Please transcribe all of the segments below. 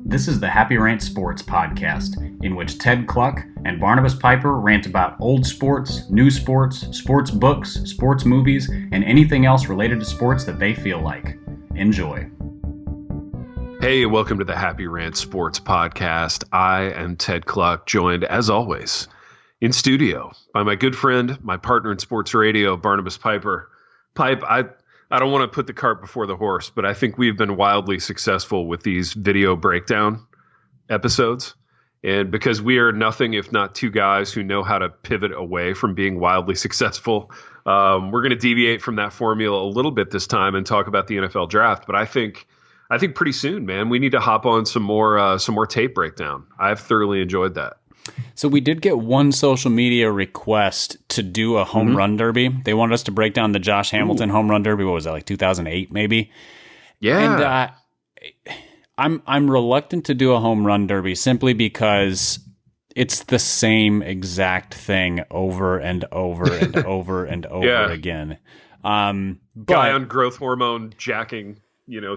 This is the Happy Rant Sports podcast, in which Ted Cluck and Barnabas Piper rant about old sports, new sports, sports books, sports movies, and anything else related to sports that they feel like. Enjoy. Hey, welcome to the Happy Rant Sports podcast. I am Ted Cluck, joined, as always, in studio by my good friend, my partner in sports radio, Barnabas Piper. Pipe, I don't want to put the cart before the horse, but I think we've been wildly successful with these video breakdown episodes. And because we are nothing if not two guys who know how to pivot away from being wildly successful, we're going to deviate from that formula a little bit this time and talk about the NFL draft. But I think pretty soon, man, we need to hop on some more tape breakdown. I've thoroughly enjoyed that. So we did get one social media request to do a home run derby. They wanted us to break down the Josh Hamilton home run derby. What was that, like 2008 maybe? Yeah. And I'm reluctant to do a home run derby simply because it's the same exact thing over and over and over and over again. Guy on growth hormone jacking,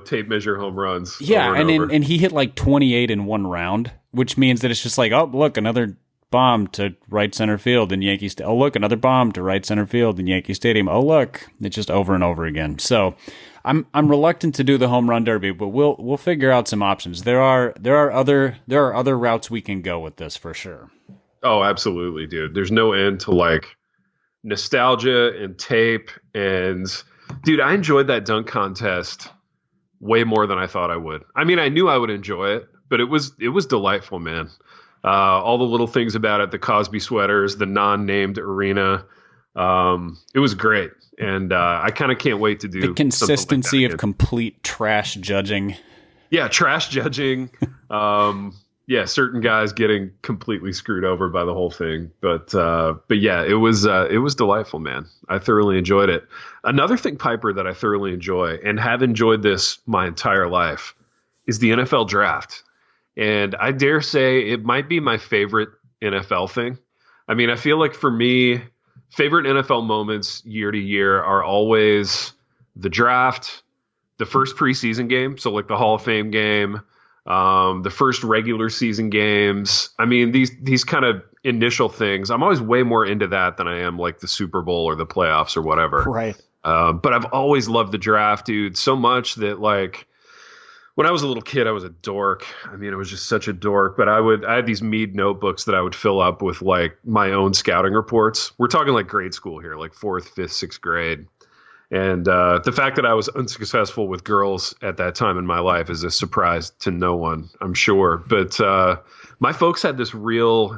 tape measure home runs. Yeah, and he hit like 28 in one round, which means that it's just like, oh, look, another bomb to right center field in Yankee Stadium. Oh, look, another bomb to right center field in Yankee Stadium. Oh, look, it's just over and over again. So I'm reluctant to do the home run derby, but we'll figure out some options. There are other routes we can go with this for sure. Oh, absolutely, dude. There's no end to like nostalgia and tape. And dude, I enjoyed that dunk contest way more than I thought I would. I mean, I knew I would enjoy it, but it was delightful, man. All the little things about it, the Cosby sweaters, the non-named arena. It was great. And I kind of can't wait to do the consistency like of complete trash judging. Yeah, trash judging. Certain guys getting completely screwed over by the whole thing. But yeah, it was delightful, man. I thoroughly enjoyed it. Another thing, Piper, that I thoroughly enjoy and have enjoyed this my entire life is the NFL draft. And I dare say it might be my favorite NFL thing. I mean, I feel like for me, favorite NFL moments year to year are always the draft, the first preseason game, so like the Hall of Fame game, the first regular season games. I mean, these kind of initial things, I'm always way more into that than I am like the Super Bowl or the playoffs or whatever. Right. But I've always loved the draft, dude, so much that like when I was a little kid, I was a dork. I mean, I was just such a dork, but I had these Mead notebooks that I would fill up with like my own scouting reports. We're talking like grade school here, like 4th, 5th, 6th grade. And the fact that I was unsuccessful with girls at that time in my life is a surprise to no one, I'm sure. But my folks had this real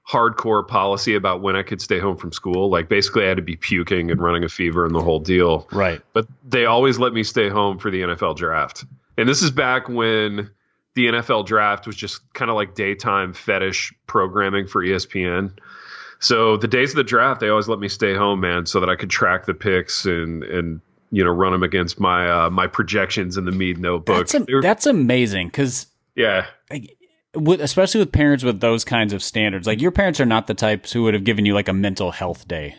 hardcore policy about when I could stay home from school. Like basically I had to be puking and running a fever and the whole deal. Right. But they always let me stay home for the NFL draft. And this is back when the NFL draft was just kind of like daytime fetish programming for ESPN. So the days of the draft, they always let me stay home, man, so that I could track the picks and run them against my my projections in the Mead notebook. That's amazing because especially with parents with those kinds of standards, like your parents are not the types who would have given you like a mental health day.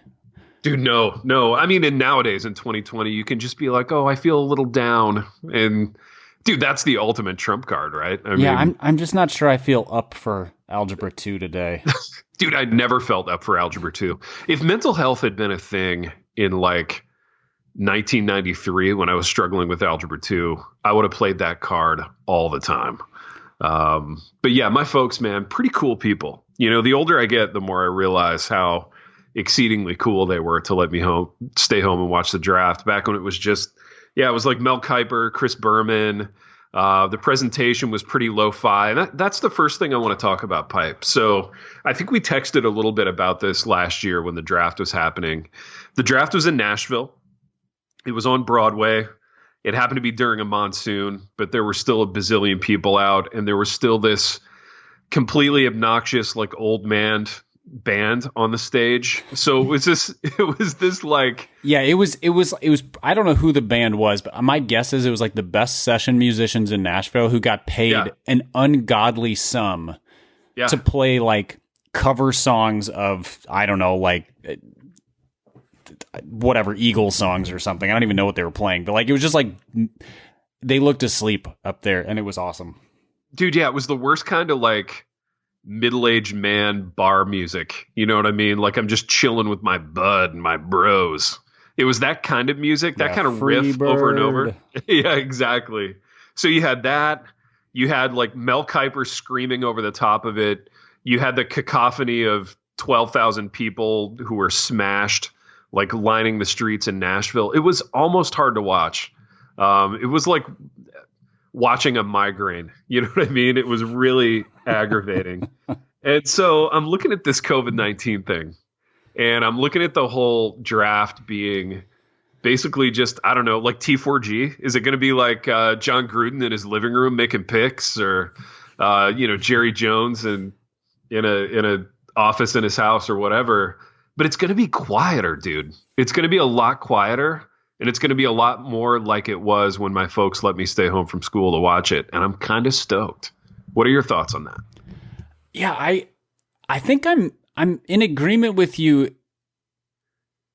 Dude, no. I mean, and nowadays in 2020, you can just be like, oh, I feel a little down. And dude, that's the ultimate trump card, right? I mean, I'm just not sure I feel up for Algebra 2 today. Dude, I never felt up for Algebra 2. If mental health had been a thing in like 1993 when I was struggling with Algebra 2, I would have played that card all the time. But yeah, my folks, man, pretty cool people. The older I get, the more I realize how exceedingly cool they were to let me stay home and watch the draft back when it was just, it was like Mel Kiper, Chris Berman. The presentation was pretty lo-fi. And that's the first thing I want to talk about, Pipe. So I think we texted a little bit about this last year when the draft was happening. The draft was in Nashville. It was on Broadway. It happened to be during a monsoon, but there were still a bazillion people out. And there was still this completely obnoxious, like old man band on the stage. So it was this like, yeah, it was I don't know who the band was, but my guess is it was like the best session musicians in Nashville who got paid an ungodly sum to play like cover songs of, I don't know, like whatever, Eagle songs or something. I don't even know what they were playing, but like it was just like they looked asleep up there and it was awesome. dude, yeah, it was the worst kind of like middle-aged man bar music. You know what I mean? Like I'm just chilling with my bud and my bros. It was that kind of music, that Yeah, kind of free riff over and over. bird. Yeah, exactly. So you had that. You had like Mel Kiper screaming over the top of it. You had the cacophony of 12,000 people who were smashed, like lining the streets in Nashville. It was almost hard to watch. It was like watching a migraine. You know what I mean? It was really aggravating. And so I'm looking at this COVID-19 thing, and I'm looking at the whole draft being basically just, I don't know, like T4G. Is it going to be like John Gruden in his living room making picks, or Jerry Jones and in a office in his house or whatever? But it's going to be quieter, dude. It's going to be a lot quieter, and it's going to be a lot more like it was when my folks let me stay home from school to watch it. And I'm kind of stoked. What are your thoughts on that? Yeah, I think I'm in agreement with you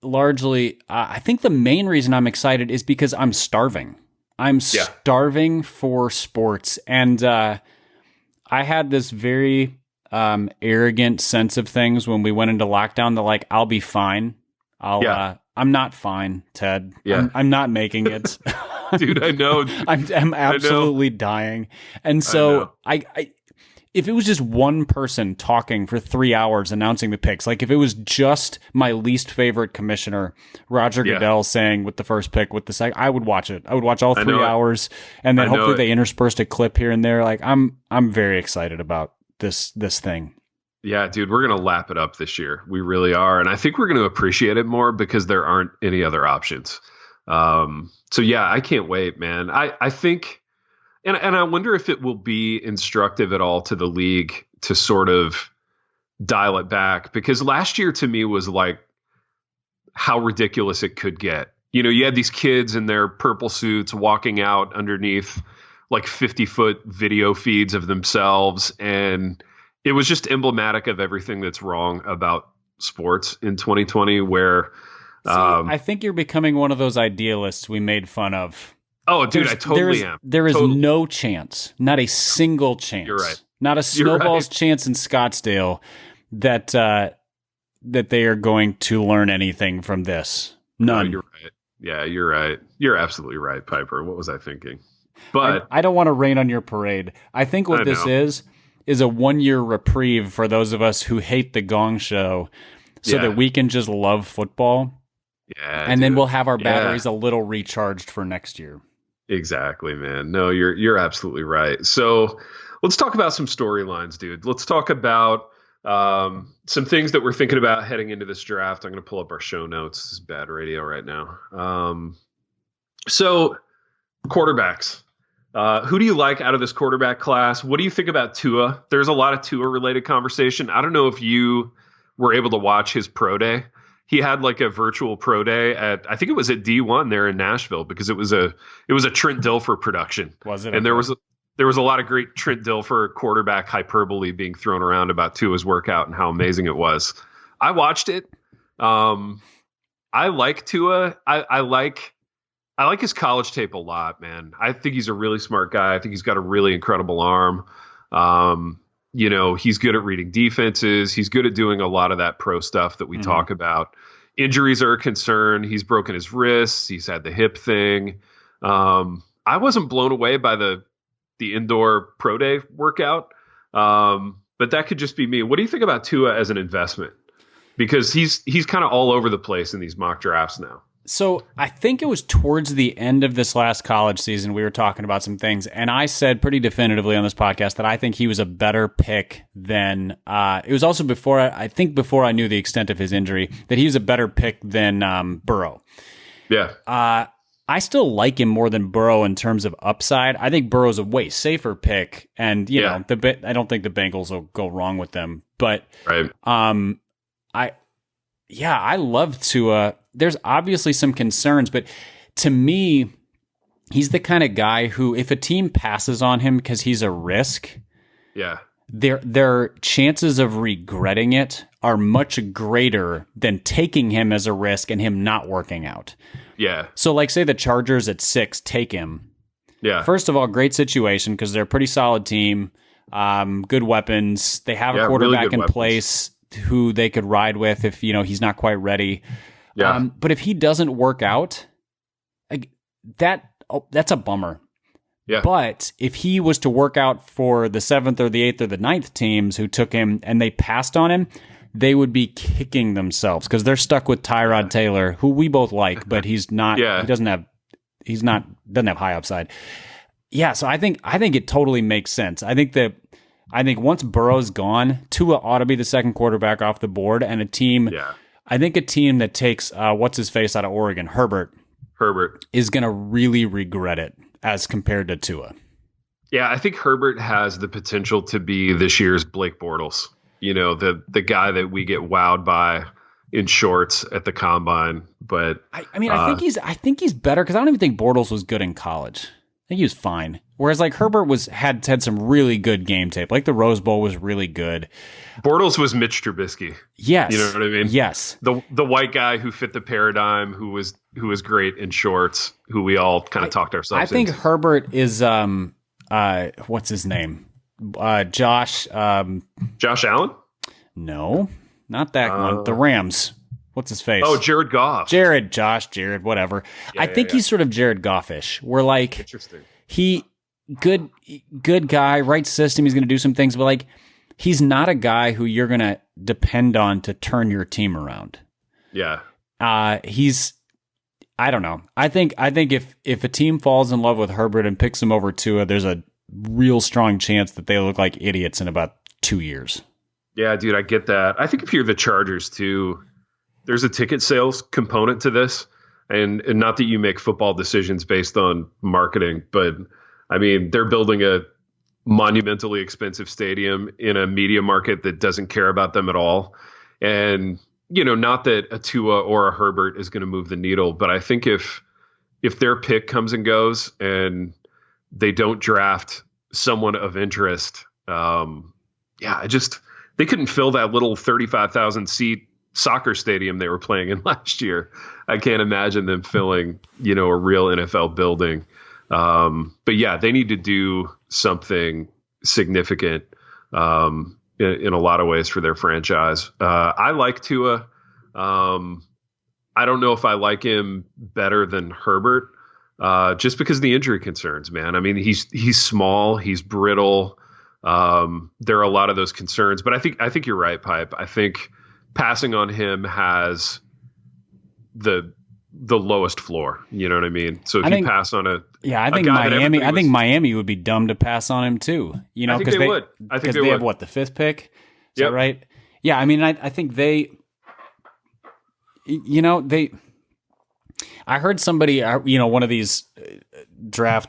largely. I think the main reason I'm excited is because I'm starving. I'm starving for sports. And I had this very arrogant sense of things when we went into lockdown that like, I'll be fine. I'm not fine, Ted. Yeah. I'm not making it. Dude, I know. I'm absolutely dying. And so I if it was just one person talking for 3 hours announcing the picks, like if it was just my least favorite commissioner, Roger Goodell, saying with the first pick, with the second, I would watch it. I would watch all 3 hours, and then hopefully they interspersed a clip here and there. Like I'm very excited about this thing. Yeah, dude, we're going to lap it up this year. We really are. And I think we're going to appreciate it more because there aren't any other options. So yeah, I can't wait, man. I think, and I wonder if it will be instructive at all to the league to sort of dial it back, because last year to me was like how ridiculous it could get. You know, you had these kids in their purple suits walking out underneath like 50-foot video feeds of themselves, and it was just emblematic of everything that's wrong about sports in 2020, where I think you're becoming one of those idealists we made fun of. Oh, dude, I totally am. There is no chance, not a single chance. You're right. Not a snowball's chance in Scottsdale that they are going to learn anything from this. None. No, you're right. Yeah, you're right. You're absolutely right, Piper. What was I thinking? But I don't want to rain on your parade. I think what this is a 1-year reprieve for those of us who hate the Gong Show, so that we can just love football. Yeah, and then we'll have our batteries a little recharged for next year. Exactly, man. No, you're absolutely right. So let's talk about some storylines, dude. Let's talk about some things that we're thinking about heading into this draft. I'm going to pull up our show notes. This is bad radio right now. So quarterbacks. Who do you like out of this quarterback class? What do you think about Tua? There's a lot of Tua-related conversation. I don't know if you were able to watch his pro day. He had like a virtual pro day at, I think it was at D1 there in Nashville, because it was a Trent Dilfer production. Was it? And there was a lot of great Trent Dilfer quarterback hyperbole being thrown around about Tua's workout and how amazing it was. I watched it. I like Tua. I like his college tape a lot, man. I think he's a really smart guy. I think he's got a really incredible arm. He's good at reading defenses. He's good at doing a lot of that pro stuff that we talk about. Injuries are a concern. He's broken his wrists. He's had the hip thing. I wasn't blown away by the indoor pro day workout, but that could just be me. What do you think about Tua as an investment? Because he's kind of all over the place in these mock drafts now. So I think it was towards the end of this last college season, we were talking about some things, and I said pretty definitively on this podcast that I think he was a better pick than it was also before I knew the extent of his injury, that he was a better pick than Burrow. Yeah. I still like him more than Burrow in terms of upside. I think Burrow's a way safer pick, and I don't think the Bengals will go wrong with them. But right. I love Tua. There's obviously some concerns, but to me, he's the kind of guy who, if a team passes on him because he's a risk, their chances of regretting it are much greater than taking him as a risk and him not working out. Yeah. So, like, say the Chargers at 6 take him. Yeah. First of all, great situation because they're a pretty solid team. Good weapons. They have a quarterback really in weapons. place who they could ride with if he's not quite ready. Yeah. But if he doesn't work out, that's a bummer. Yeah. But if he was to work out for the 7th or the 8th or the 9th teams who took him and they passed on him, they would be kicking themselves because they're stuck with Tyrod Taylor, who we both like, but he's not. He doesn't have high upside. Yeah, so I think it totally makes sense. I think once Burrow's gone, Tua ought to be the second quarterback off the board, and a team. Yeah. I think a team that takes what's his face out of Oregon, Herbert, is going to really regret it as compared to Tua. Yeah, I think Herbert has the potential to be this year's Blake Bortles. The guy that we get wowed by in shorts at the combine. But I think he's better because I don't even think Bortles was good in college. I think he was fine. Whereas like Herbert had some really good game tape. Like the Rose Bowl was really good. Bortles was Mitch Trubisky. Yes. You know what I mean? Yes. The white guy who fit the paradigm, who was great in shorts, who we all kind of talked ourselves into. I think Herbert is what's his name? Josh Allen? No, not that one. The Rams. What's his face? Oh, Jared Goff. Jared, whatever. I think he's sort of Jared Goff-ish. We're like, interesting. He good guy, right system. He's going to do some things, but like, he's not a guy who you're going to depend on to turn your team around. Yeah. I don't know. I think if a team falls in love with Herbert and picks him over Tua, there's a real strong chance that they look like idiots in about 2 years. Yeah, dude, I get that. I think if you're the Chargers too, there's a ticket sales component to this, and not that you make football decisions based on marketing, but I mean, they're building a monumentally expensive stadium in a media market that doesn't care about them at all. And, not that a Tua or a Herbert is going to move the needle, but I think if their pick comes and goes and they don't draft someone of interest, they couldn't fill that little 35,000 seat soccer stadium they were playing in last year. I can't imagine them filling, a real NFL building. But yeah, they need to do something significant in a lot of ways for their franchise. I like Tua. I don't know if I like him better than Herbert, just because of the injury concerns, man. I mean, he's small, he's brittle. There are a lot of those concerns, but I think you're right, Pipe. I think passing on him has the lowest floor. You know what I mean? So if you pass on I think Miami would be dumb to pass on him too. I think they would. I think they have what, the 5th pick? Is that right? Yeah. I mean, I think they. I heard somebody, one of these draft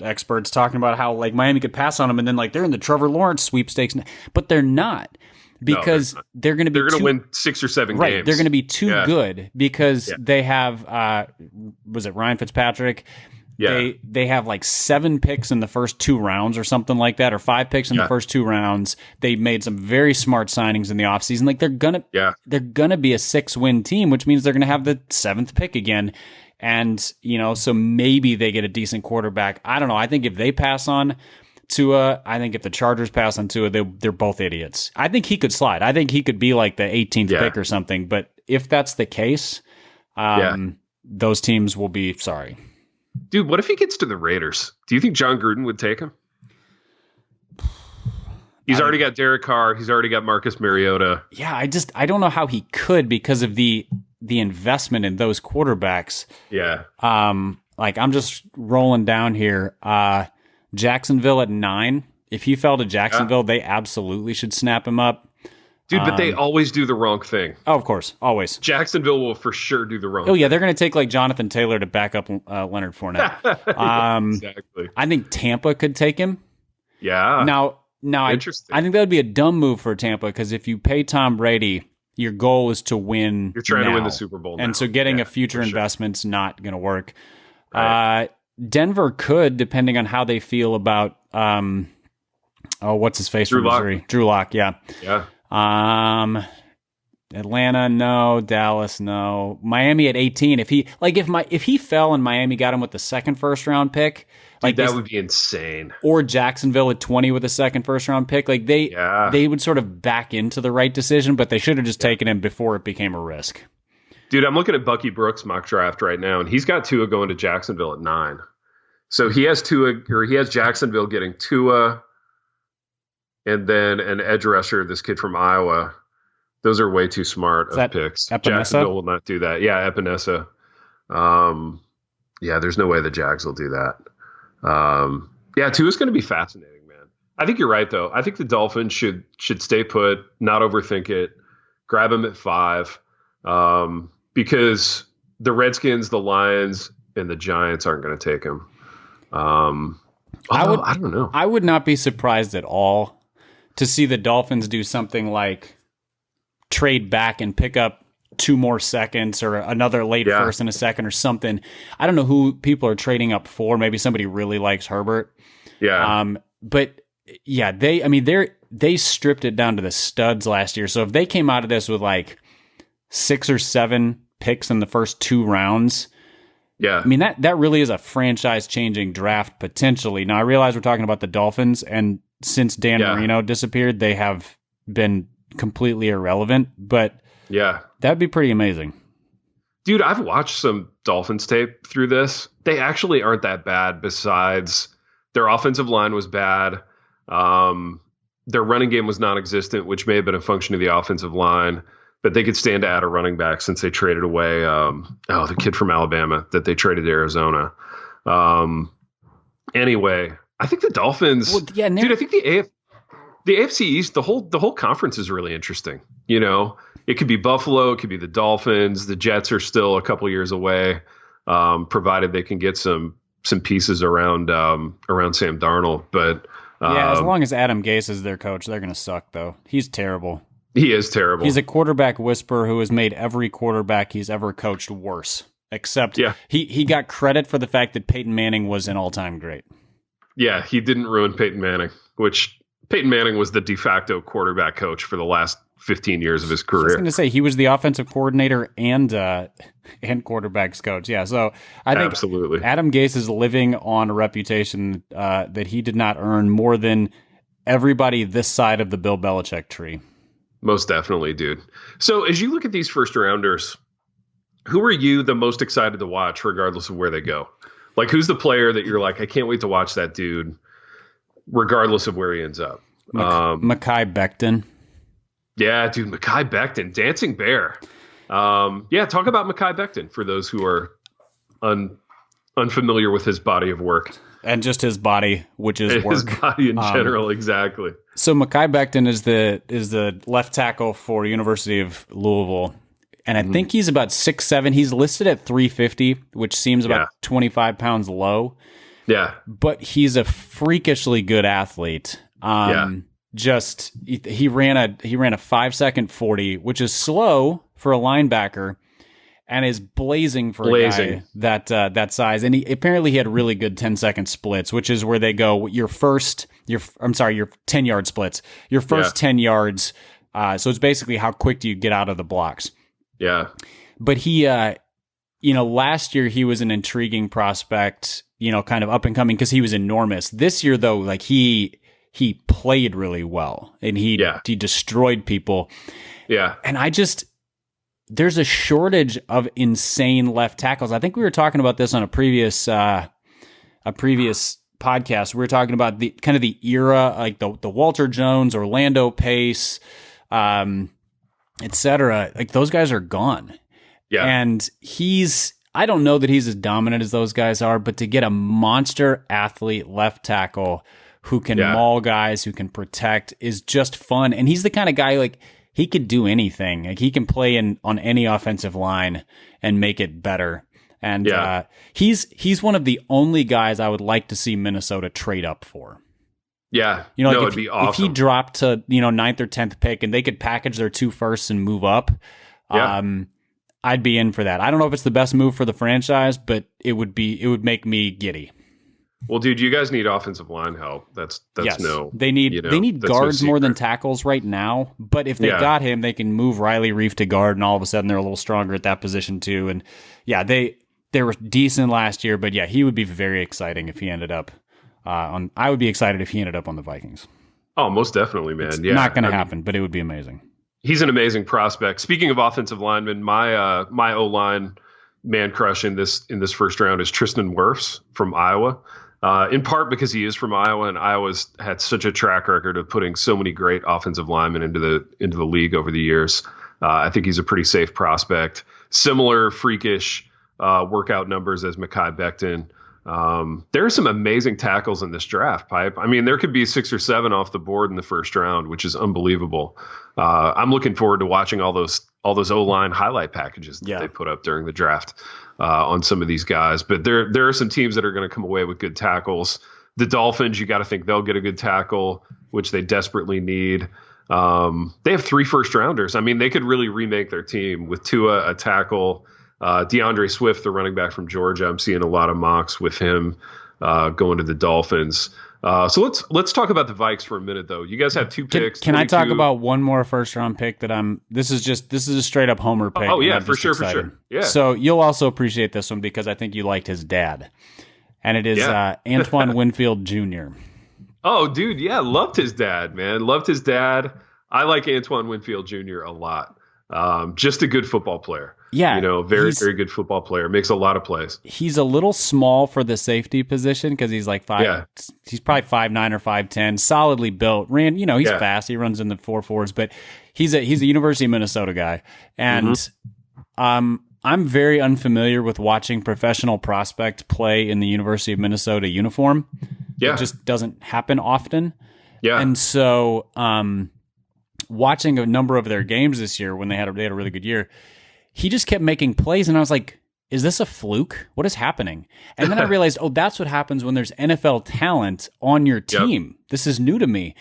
experts talking about how like Miami could pass on them and then like they're in the Trevor Lawrence sweepstakes, but they're not because they're going to win 6 or 7 games. They're going to be too good because they have was it Ryan Fitzpatrick? Yeah. They have like 7 picks in the first 2 rounds or something like that, or 5 picks in the first 2 rounds. They made some very smart signings in the offseason. Like they're gonna be a 6-win team, which means they're gonna have the 7th pick again. And, so maybe they get a decent quarterback. I don't know. I think if they pass on Tua, I think if the Chargers pass on Tua, they're both idiots. I think he could slide. I think he could be like the 18th pick or something. But if that's the case, those teams will be sorry. Dude, what if he gets to the Raiders? Do you think John Gruden would take him? He's already got Derek Carr. He's already got Marcus Mariota. Yeah, I don't know how he could because of the investment in those quarterbacks. Yeah. Like I'm just rolling down here. Jacksonville at 9. If he fell to Jacksonville, they absolutely should snap him up. Dude, but they always do the wrong thing. Oh, of course. Always. Jacksonville will for sure do the wrong thing. Oh, yeah. They're going to take like Jonathan Taylor to back up Leonard Fournette. Exactly. I think Tampa could take him. Yeah. Now interesting. I think that would be a dumb move for Tampa because if you pay Tom Brady, your goal is to win. You're trying to win the Super Bowl now. And so getting a future investment's not going to work. Right. Denver could, depending on how they feel about, what's his face from Missouri? Drew Lock, yeah. Yeah. Atlanta, no. Dallas, no. Miami at 18. If he fell and Miami got him with the second first round pick, Dude, that would be insane. Or Jacksonville at 20 with a second first round pick, like they would sort of back into the right decision, but they should have just taken him before it became a risk. Dude, I'm looking at Bucky Brooks' mock draft right now, and he's got Tua going to Jacksonville at 9. So he has Jacksonville getting Tua, and then an edge rusher, this kid from Iowa. Those are way too smart of picks. Epinesa? Jacksonville will not do that. Yeah, Epinesa. There's no way the Jags will do that. Tua's going to be fascinating, man. I think you're right, though. I think the Dolphins should stay put, not overthink it, grab him at 5, because the Redskins, the Lions, and the Giants aren't going to take him. I don't know. I would not be surprised at all to see the Dolphins do something like trade back and pick up 2 more seconds or another late first and a second or something. I don't know who people are trading up for. Maybe somebody really likes Herbert. Yeah. But yeah, they stripped it down to the studs last year. So if they came out of this with like 6 or 7 picks in the first 2 rounds, yeah, I mean, that really is a franchise-changing draft potentially. Now, I realize we're talking about the Dolphins, and since Dan Marino disappeared, they have been completely irrelevant, but yeah, that'd be pretty amazing. Dude, I've watched some Dolphins tape through this. They actually aren't that bad, besides their offensive line was bad. Their running game was non-existent, which may have been a function of the offensive line. But they could stand to add a running back since they traded away the kid from Alabama that they traded to Arizona. Anyway, I think the Dolphins. Well, yeah, dude, I think the AFC East, the whole conference is really interesting. You know, it could be Buffalo, it could be the Dolphins. The Jets are still a couple years away, provided they can get some pieces around Sam Darnold. But as long as Adam Gase is their coach, they're going to suck. Though he's terrible. He is terrible. He's a quarterback whisperer who has made every quarterback he's ever coached worse. Except he got credit for the fact that Peyton Manning was an all-time great. Yeah, he didn't ruin Peyton Manning, which Peyton Manning was the de facto quarterback coach for the last 15 years of his career. I was going to say, he was the offensive coordinator and quarterbacks coach. Yeah, so I think absolutely Adam Gase is living on a reputation that he did not earn more than everybody this side of the Bill Belichick tree. Most definitely, dude. So as you look at these first rounders, who are you the most excited to watch, regardless of where they go? Like, who's the player that you're like, I can't wait to watch that dude, regardless of where he ends up? Mekhi Becton. Yeah, dude, Mekhi Becton, dancing bear. Talk about Mekhi Becton for those who are unfamiliar with his body of work. And just his body, which is work. His body in general, exactly. So Mekhi Becton is the left tackle for University of Louisville. And I think he's about 6'7". He's listed at 350, which seems about 25 pounds low. Yeah. But he's a freakishly good athlete. Just he ran a 5-second 40, which is slow for a linebacker, and is blazing for a guy that size. And he had really good 10-second splits, which is where they go your 10-yard splits. Your first 10 yards. So it's basically how quick do you get out of the blocks. Yeah. But he last year he was an intriguing prospect, kind of up and coming because he was enormous. This year though, like he played really well and he destroyed people. Yeah. And there's a shortage of insane left tackles. I think we were talking about this on a previous podcast. We were talking about the kind of the era, like the Walter Jones, Orlando Pace, etc. Like those guys are gone. Yeah. And I don't know that he's as dominant as those guys are, but to get a monster athlete left tackle who can maul guys, who can protect, is just fun. And he's the kind of guy, like, he could do anything. Like, he can play on any offensive line and make it better. And he's one of the only guys I would like to see Minnesota trade up for. Yeah. It'd be awesome. If he dropped to, 9th or 10th pick and they could package their 2 firsts and move up, I'd be in for that. I don't know if it's the best move for the franchise, but it would make me giddy. Well, dude, you guys need offensive line help. That's Yes, no, they need you know, they need that's no guards more than secret. tackles right now. But if they Yeah. got him, they can move Riley Reef to guard, and all of a sudden they're a little stronger at that position too. And yeah, they were decent last year, but yeah, he would be very exciting if he ended up on. I would be excited if he ended up on the Vikings. Oh, most definitely, It's man. Yeah. not going I to mean, happen, but it would be amazing. he's an amazing prospect. Speaking of offensive linemen, my O line man crush in this first round is Tristan Wirfs from Iowa. In part because he is from Iowa, and Iowa's had such a track record of putting so many great offensive linemen into the league over the years. I think he's a pretty safe prospect. Similar freakish workout numbers as Mekhi Becton. There are some amazing tackles in this draft, Pipe. I mean, there could be 6 or 7 off the board in the first round, which is unbelievable. I'm looking forward to watching all those O-line highlight packages that they put up during the draft on some of these guys. But there are some teams that are going to come away with good tackles. The Dolphins, you got to think they'll get a good tackle, which they desperately need. They have 3 first rounders. I mean, they could really remake their team with Tua, a tackle, DeAndre Swift, the running back from Georgia. I'm seeing a lot of mocks with him going to the Dolphins. So let's talk about the Vikes for a minute, though. You guys have 2 picks. Can I talk about one more first round pick that this is a straight up homer pick. Oh yeah, for sure. Yeah. So you'll also appreciate this one because I think you liked his dad, and it is Antoine Winfield Jr. Oh, dude, yeah, loved his dad, man. Loved his dad. I like Antoine Winfield Jr. a lot. Just a good football player. Yeah, very good football player. Makes a lot of plays. He's a little small for the safety position because he's like 5. Yeah. He's probably 5'9" or 5'10", solidly built. He's fast. He runs in the 4.4s, but he's a University of Minnesota guy, and I'm very unfamiliar with watching professional prospect play in the University of Minnesota uniform. Yeah, it just doesn't happen often. Yeah, and so watching a number of their games this year when they had a really good year. He just kept making plays, and I was like, is this a fluke? What is happening? And then I realized, that's what happens when there's NFL talent on your team. Yep. This is new to me.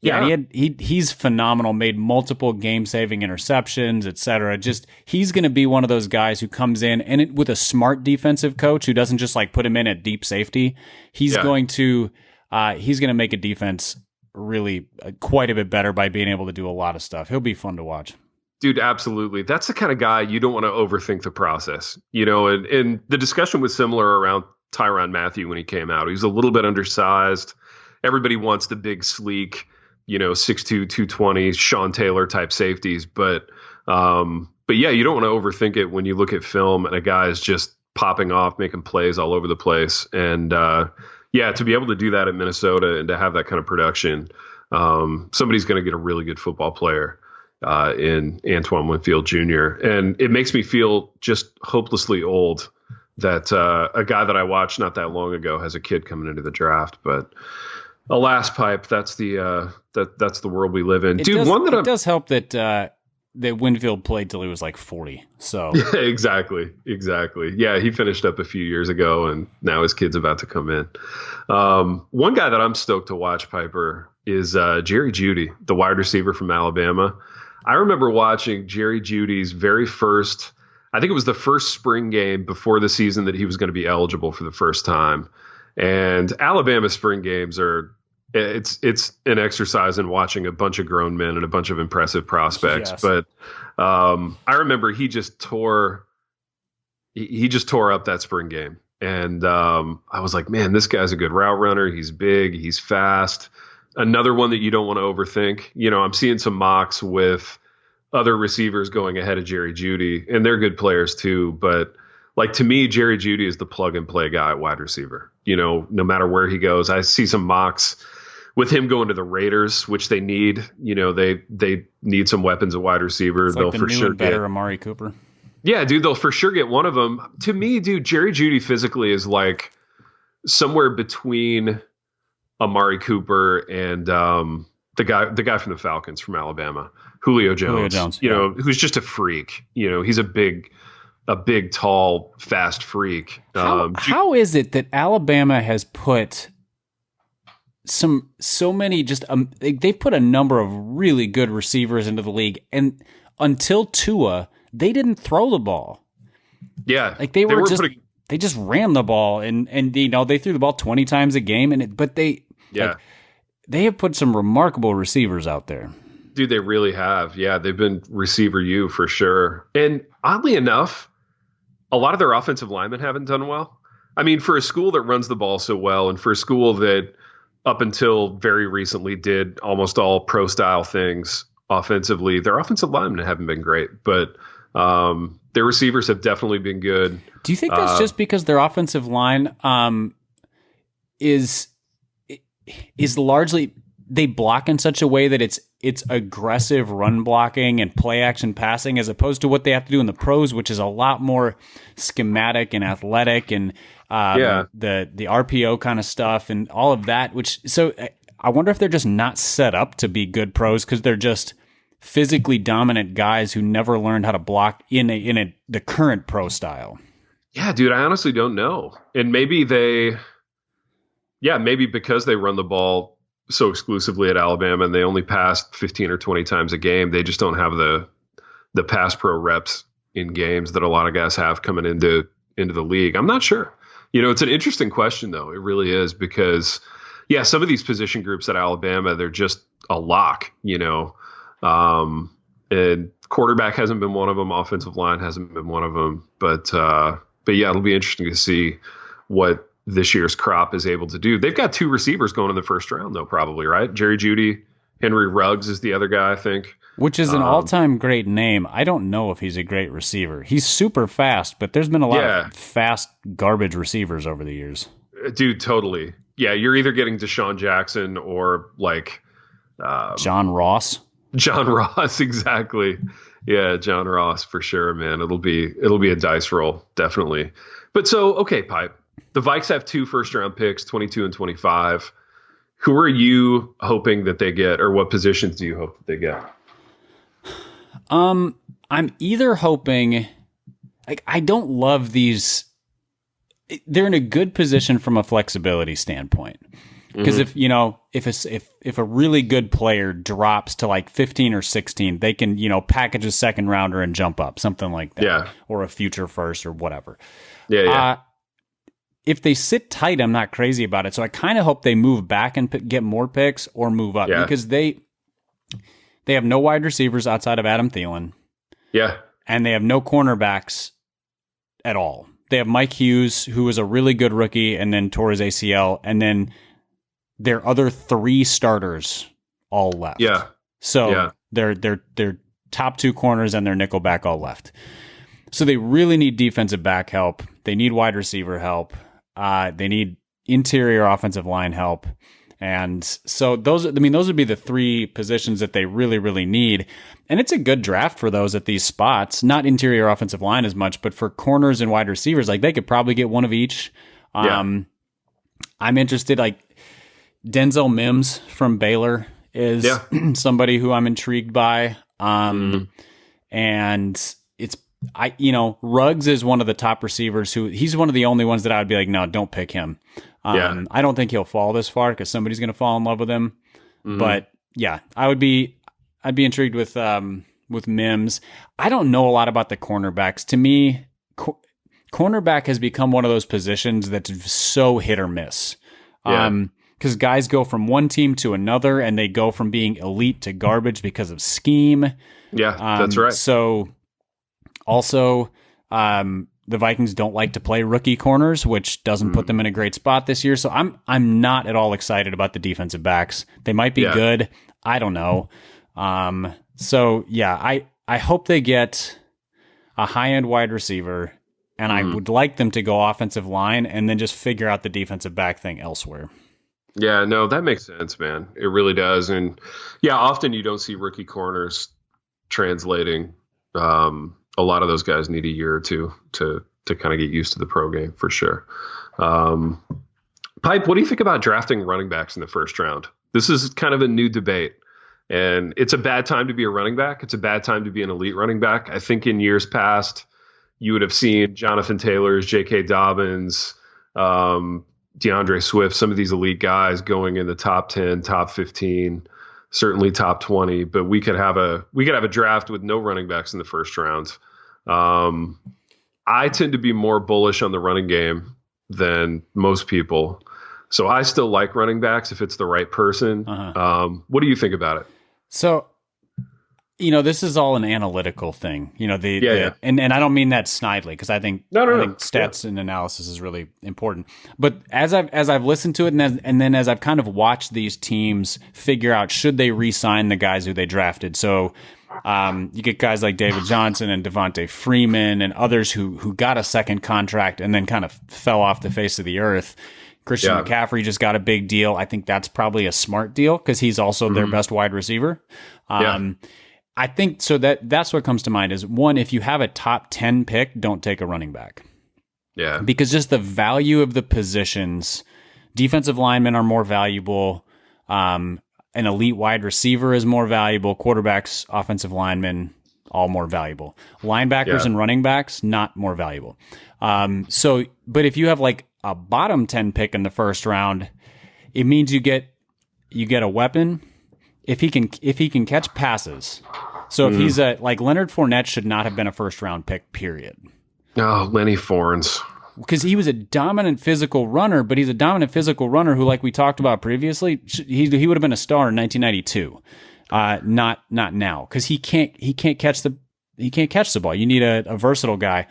Yeah. He's phenomenal, made multiple game-saving interceptions, et cetera. Just, he's going to be one of those guys who comes in, and with a smart defensive coach who doesn't just like put him in at deep safety, he's going to make a defense really quite a bit better by being able to do a lot of stuff. He'll be fun to watch. Dude, absolutely. That's the kind of guy you don't want to overthink the process, and the discussion was similar around Tyrann Mathieu when he came out. He was a little bit undersized. Everybody wants the big, sleek, 6'2", 220, Sean Taylor type safeties. But yeah, you don't want to overthink it when you look at film and a guy is just popping off, making plays all over the place. And to be able to do that in Minnesota and to have that kind of production, somebody's going to get a really good football player. In Antoine Winfield Jr. And it makes me feel just hopelessly old that a guy that I watched not that long ago has a kid coming into the draft. But alas, Pipe, that's the world we live in. It does help that Winfield played till he was like 40. So exactly. Yeah, he finished up a few years ago, and now his kid's about to come in. One guy that I'm stoked to watch, Piper, is Jerry Jeudy, the wide receiver from Alabama. I remember watching Jerry Jeudy's very first, I think it was the first spring game before the season that he was going to be eligible for the first time. And Alabama spring games it's an exercise in watching a bunch of grown men and a bunch of impressive prospects. Yes. But I remember he just tore up that spring game. And I was like, man, this guy's a good route runner. He's big. He's fast. Another one that you don't want to overthink. I'm seeing some mocks with other receivers going ahead of Jerry Jeudy, and they're good players too. But to me, Jerry Jeudy is the plug and play guy at wide receiver. No matter where he goes. I see some mocks with him going to the Raiders, which they need. They need some weapons at wide receiver. It's like they'll for sure get Amari Cooper. Yeah, dude, they'll for sure get one of them. To me, dude, Jerry Jeudy physically is like somewhere between Amari Cooper and the guy from the Falcons from Alabama, Julio Jones. Who's just a freak. He's a big, tall, fast freak. How is it that Alabama has put so many they've put a number of really good receivers into the league, and until Tua, they didn't throw the ball. Yeah, they were they just ran the ball and they threw the ball 20 times a game but they have put some remarkable receivers out there. Dude, they really have. Yeah, they've been receiver U for sure. And oddly enough, a lot of their offensive linemen haven't done well. I mean, for a school that runs the ball so well, and for a school that up until very recently did almost all pro style things offensively, their offensive linemen haven't been great, but their receivers have definitely been good. Do you think that's just because their offensive line is largely, they block in such a way that it's aggressive run blocking and play action passing, as opposed to what they have to do in the pros, which is a lot more schematic and athletic and the RPO kind of stuff and all of that. So I wonder if they're just not set up to be good pros because they're just physically dominant guys who never learned how to block in the current pro style. Yeah, dude, I honestly don't know. And maybe maybe because they run the ball so exclusively at Alabama and they only pass 15 or 20 times a game, they just don't have the pass pro reps in games that a lot of guys have coming into the league. I'm not sure. It's an interesting question though. It really is, because some of these position groups at Alabama, they're just a lock, and quarterback hasn't been one of them. Offensive line hasn't been one of them, but yeah, it'll be interesting to see what this year's crop is able to do. They've got 2 receivers going in the first round though, probably, right? Jerry Jeudy, Henry Ruggs is the other guy, I think. Which is an all-time great name. I don't know if he's a great receiver. He's super fast, but there's been a lot of fast garbage receivers over the years. Dude, totally. Yeah, you're either getting Deshaun Jackson or like John Ross. John Ross, exactly. Yeah, John Ross for sure, man. It'll be a dice roll, definitely. But so, okay, Pipe. The Vikes have 2 first-round picks, 22 and 25. Who are you hoping that they get, or what positions do you hope that they get? I'm either hoping, I don't love these. They're in a good position from a flexibility standpoint. Because if a really good player drops to like 15 or 16, they can, package a second rounder and jump up, something like that. Yeah. Or a future first or whatever. Yeah. If they sit tight, I'm not crazy about it. So I kind of hope they move back and get more picks or move up because they have no wide receivers outside of Adam Thielen. Yeah. And they have no cornerbacks at all. They have Mike Hughes, who was a really good rookie and then tore his ACL, and then their other 3 starters all left. Yeah. So their top 2 corners and their nickelback all left. So they really need defensive back help. They need wide receiver help. They need interior offensive line help. And so those would be the 3 positions that they really, really need. And it's a good draft for those at these spots, not interior offensive line as much, but for corners and wide receivers, like they could probably get one of each. I'm interested, like Denzel Mims from Baylor is somebody who I'm intrigued by. And Ruggs is one of the top receivers he's one of the only ones that I would be like, no, don't pick him. I don't think he'll fall this far because somebody's going to fall in love with him. But yeah, I'd be intrigued with Mims. I don't know a lot about the cornerbacks. To me, cornerback has become one of those positions that's so hit or miss. Because guys go from one team to another and they go from being elite to garbage because of scheme. Yeah, that's right. So also, the Vikings don't like to play rookie corners, which doesn't put them in a great spot this year. So I'm not at all excited about the defensive backs. They might be good. I don't know. So yeah, I hope they get a high-end wide receiver, and I would like them to go offensive line and then just figure out the defensive back thing elsewhere. Yeah, no, that makes sense, man. It really does. And yeah, often you don't see rookie corners translating. A lot of those guys need a year or 2 to kind of get used to the pro game for sure. Pipe, what do you think about drafting running backs in the first round? This is kind of a new debate, and it's a bad time to be a running back. It's a bad time to be an elite running back. I think in years past, you would have seen Jonathan Taylor's, J.K. Dobbins, DeAndre Swift, some of these elite guys going in the top 10, top 15, certainly top 20, but we could have a draft with no running backs in the first round. I tend to be more bullish on the running game than most people. So I still like running backs if it's the right person. What do you think about it? So, this is all an analytical thing. Yeah. And I don't mean that snidely, because I think stats and analysis is really important. But as I've listened to it, and then as I've kind of watched these teams figure out should they re-sign the guys who they drafted. So you get guys like David Johnson and Devontae Freeman and others who got a second contract and then kind of fell off the face of the earth. Christian McCaffrey just got a big deal. I think that's probably a smart deal because he's also their best wide receiver. I think so. That's what comes to mind is, one, if you have a top 10 pick, don't take a running back. Yeah. Because just the value of the positions, defensive linemen are more valuable. An elite wide receiver is more valuable. Quarterbacks, offensive linemen, all more valuable. Linebackers and running backs, not more valuable. But if you have like a bottom 10 pick in the first round, it means you get a weapon if he can catch passes. So if he's like Leonard Fournette should not have been a first round pick, period. Oh, Lenny Fornes. Because he was a dominant physical runner, but he's a dominant physical runner who, like we talked about previously, he would have been a star in 1992, not now, because he can't catch the ball. You need a versatile guy.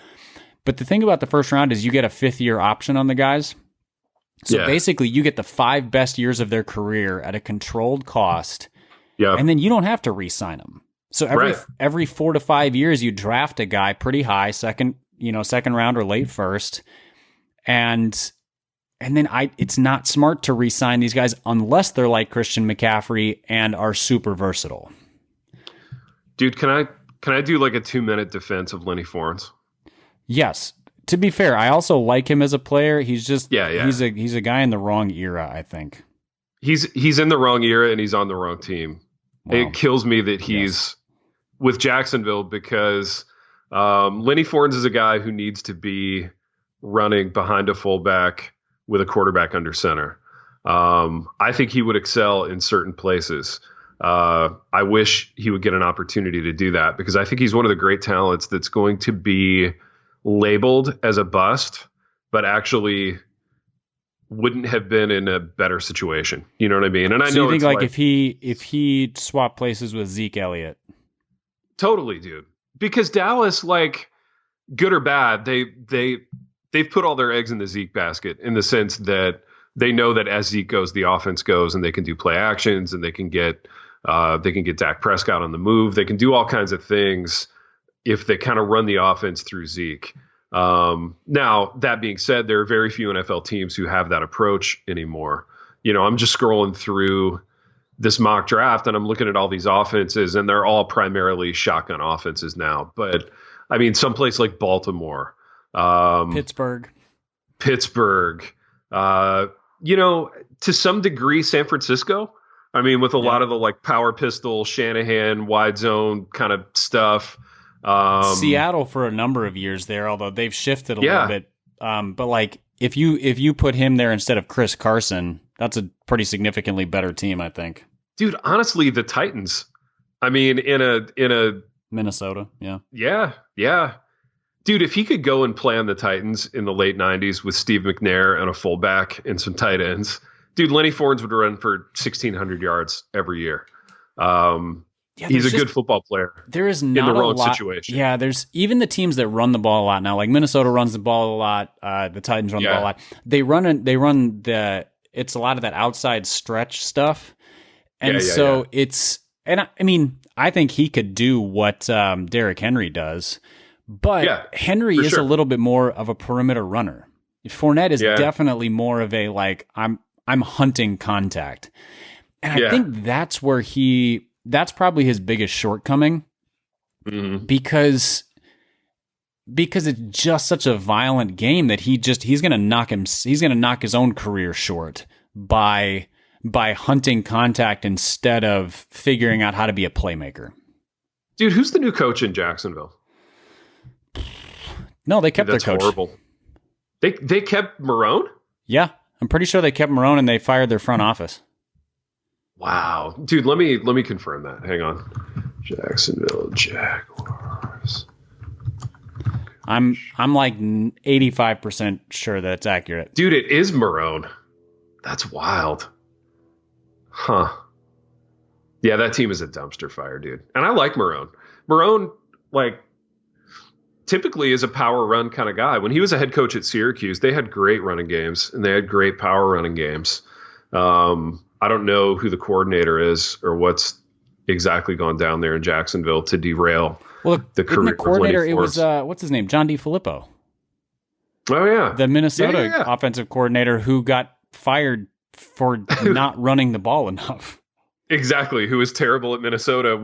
But the thing about the first round is you get a 5th-year option on the guys. So basically, you get the 5 best years of their career at a controlled cost, and then you don't have to re-sign them. So every 4 to 5 years, you draft a guy pretty high, second round or late first, and then it's not smart to re-sign these guys unless they're like Christian McCaffrey and are super versatile. Dude, can I do like a 2-minute defense of Lenny Fornes? Yes. To be fair, I also like him as a player. He's just he's a guy in the wrong era, I think. He's in the wrong era and he's on the wrong team. Wow. It kills me that he's with Jacksonville because Lenny Fornes is a guy who needs to be running behind a fullback with a quarterback under center. I think he would excel in certain places. I wish he would get an opportunity to do that because I think he's one of the great talents that's going to be labeled as a bust, but actually wouldn't have been in a better situation. You know what I mean? And I know you think like if he swapped places with Zeke Elliott. Totally, dude. Because Dallas, like, good or bad, they've put all their eggs in the Zeke basket in the sense that they know that as Zeke goes, the offense goes, and they can do play actions, and they can get Dak Prescott on the move. They can do all kinds of things if they kind of run the offense through Zeke. Now, that being said, there are very few NFL teams who have that approach anymore. I'm just scrolling through this mock draft and I'm looking at all these offenses and they're all primarily shotgun offenses now. But I mean, someplace like Baltimore, Pittsburgh, to some degree, San Francisco. I mean, with a lot of the like power pistol, Shanahan, wide zone kind of stuff. Seattle for a number of years there, although they've shifted a little bit. But like if you put him there instead of Chris Carson, that's a pretty significantly better team, I think. Dude, honestly, the Titans. I mean, in a Minnesota, yeah. Dude, if he could go and play on the Titans in the late 90s with Steve McNair and a fullback and some tight ends, dude, Lenny Fornes would run for 1,600 yards every year. He's a good football player. There is not in the wrong a lot, situation. Yeah, there's even the teams that run the ball a lot now. Like Minnesota runs the ball a lot. The Titans run the ball a lot. They run it's a lot of that outside stretch stuff, and it's. And I mean, I think he could do what Derrick Henry does, but Henry is a little bit more of a perimeter runner. Fournette is definitely more of a like I'm hunting contact, and I think that's where that's probably his biggest shortcoming, because it's just such a violent game that he's going to knock his own career short by hunting contact instead of figuring out how to be a playmaker. Dude, who's the new coach in Jacksonville? No, they kept their coach. That's horrible. They kept Marone? Yeah, I'm pretty sure they kept Marone and they fired their front office. Wow. Dude, let me confirm that. Hang on. Jacksonville Jaguars. I'm like 85% sure that's accurate. Dude, it is Marone. That's wild. Huh. Yeah, that team is a dumpster fire, dude. And I like Marone. Marone, like, typically is a power run kind of guy. When he was a head coach at Syracuse, they had great running games and they had great power running games. I don't know who the coordinator is or what's exactly gone down there in Jacksonville to derail the career. The coordinator, it was, what's his name? John DeFilippo. Oh, yeah. The Minnesota offensive coordinator who got fired for not running the ball enough. Exactly. Who was terrible at Minnesota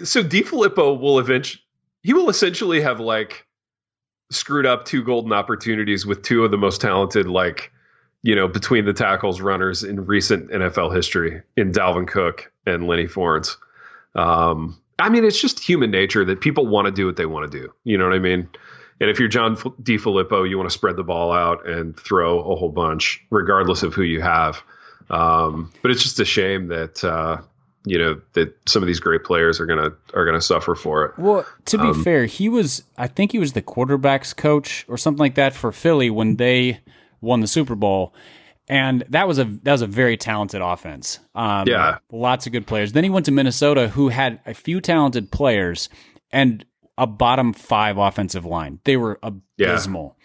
so DeFilippo will essentially have like screwed up 2 golden opportunities with 2 of the most talented, like, between the tackles runners in recent NFL history in Dalvin Cook and Lenny Fornes. I mean, it's just human nature that people want to do what they want to do. You know what I mean? And if you're John DeFilippo, you want to spread the ball out and throw a whole bunch, regardless of who you have. But it's just a shame that that some of these great players are gonna suffer for it. Well, to be fair, I think he was the quarterback's coach or something like that for Philly when they won the Super Bowl, and that was a very talented offense. Lots of good players. Then he went to Minnesota, who had a few talented players and a bottom 5 offensive line. They were abysmal.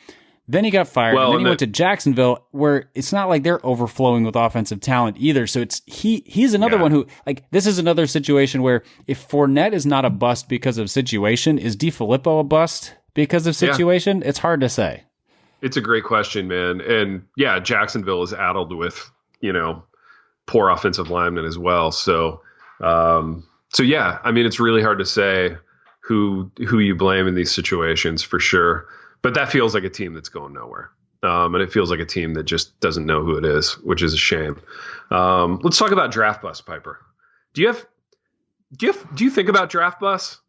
Then he got fired, and then he went to Jacksonville, where it's not like they're overflowing with offensive talent either. So he's another one who, like, this is another situation where if Fournette is not a bust because of situation, is DeFilippo a bust because of situation? It's hard to say. It's a great question, man. And yeah, Jacksonville is addled with, poor offensive linemen as well. So yeah, I mean, it's really hard to say who you blame in these situations for sure. But that feels like a team that's going nowhere. And it feels like a team that just doesn't know who it is, which is a shame. Let's talk about draft bust, Piper. Do you think about draft bust?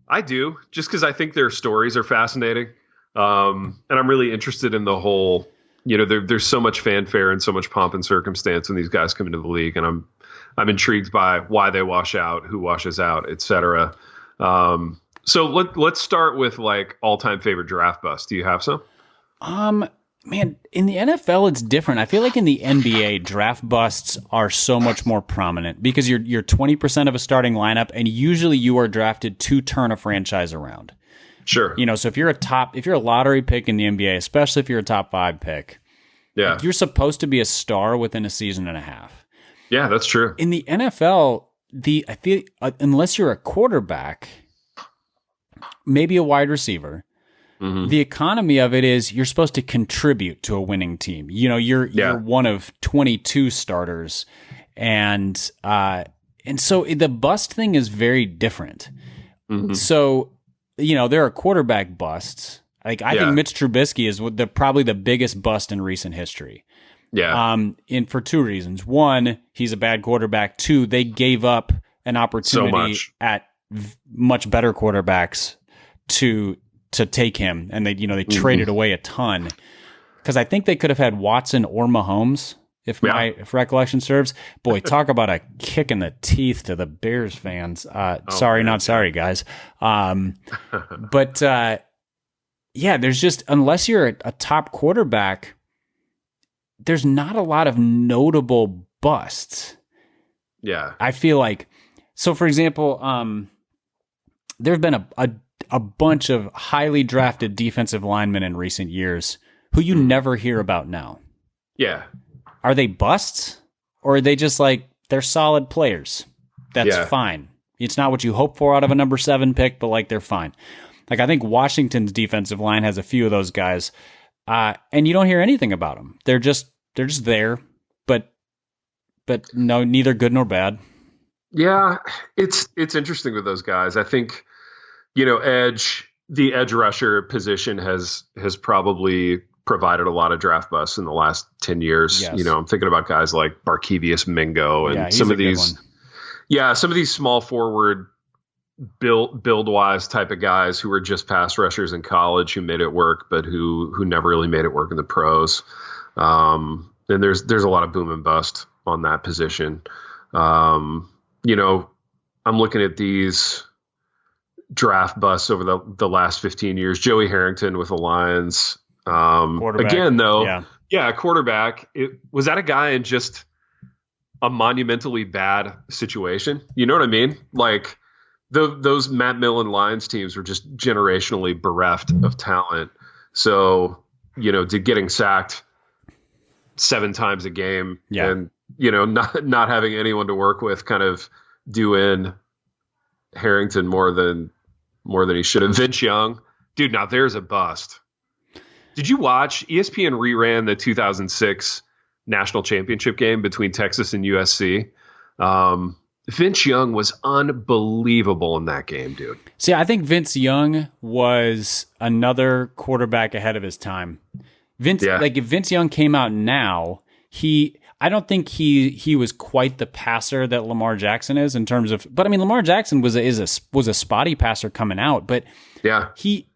I do, just because I think their stories are fascinating. And I'm really interested in the whole, there's so much fanfare and so much pomp and circumstance when these guys come into the league. And I'm intrigued by why they wash out, who washes out, et cetera. So let's start with like all-time favorite draft busts. Do you have some? Man, in the NFL, it's different. I feel like in the NBA, draft busts are so much more prominent because you're 20% of a starting lineup, and usually you are drafted to turn a franchise around. Sure. So if you're a lottery pick in the NBA, especially if you're a top 5 pick, you're supposed to be a star within a season and a half. Yeah, that's true. In the NFL, I feel unless you're a quarterback, maybe a wide receiver, the economy of it is you're supposed to contribute to a winning team. You're one of 22 starters, and so the bust thing is very different. So there are quarterback busts. Like I think Mitch Trubisky is probably the biggest bust in recent history. Yeah. And for 2 reasons. 1, he's a bad quarterback. 2, they gave up an opportunity at much better quarterbacks to take him, and they traded away a ton because I think they could have had Watson or Mahomes if recollection serves. Boy, talk about a kick in the teeth to the Bears fans. Not sorry, guys. But there's just, unless you're a top quarterback, there's not a lot of notable busts. Yeah, I feel like. So, for example, there've been a bunch of highly drafted defensive linemen in recent years who you never hear about now. Yeah. Are they busts, or are they just like, they're solid players? That's fine. It's not what you hope for out of a number 7 pick, but like, they're fine. Like, I think Washington's defensive line has a few of those guys, and you don't hear anything about them. They're just there, but no, neither good nor bad. Yeah, it's interesting with those guys. I think, the edge rusher position has probably provided a lot of draft busts in the last 10 years. Yes. I'm thinking about guys like Barkevious Mingo and some of these small forward build wise type of guys who were just pass rushers in college who made it work, but who never really made it work in the pros. And there's a lot of boom and bust on that position. I'm looking at these draft busts over the last 15 years. Joey Harrington with the Lions. Again, though, yeah, quarterback. Was that a guy in just a monumentally bad situation? You know what I mean? Like those Matt Millen Lions teams were just generationally bereft of talent. So, getting sacked 7 times a game and, not having anyone to work with kind of do in Harrington more than he should have. Vince Young, dude, now there's a bust. Did you watch? ESPN reran the 2006 national championship game between Texas and USC. Vince Young was unbelievable in that game, dude. See, I think Vince Young was another quarterback ahead of his time. If Vince Young came out now, I don't think he was quite the passer that Lamar Jackson is in terms of. But I mean, Lamar Jackson was a spotty passer coming out, but he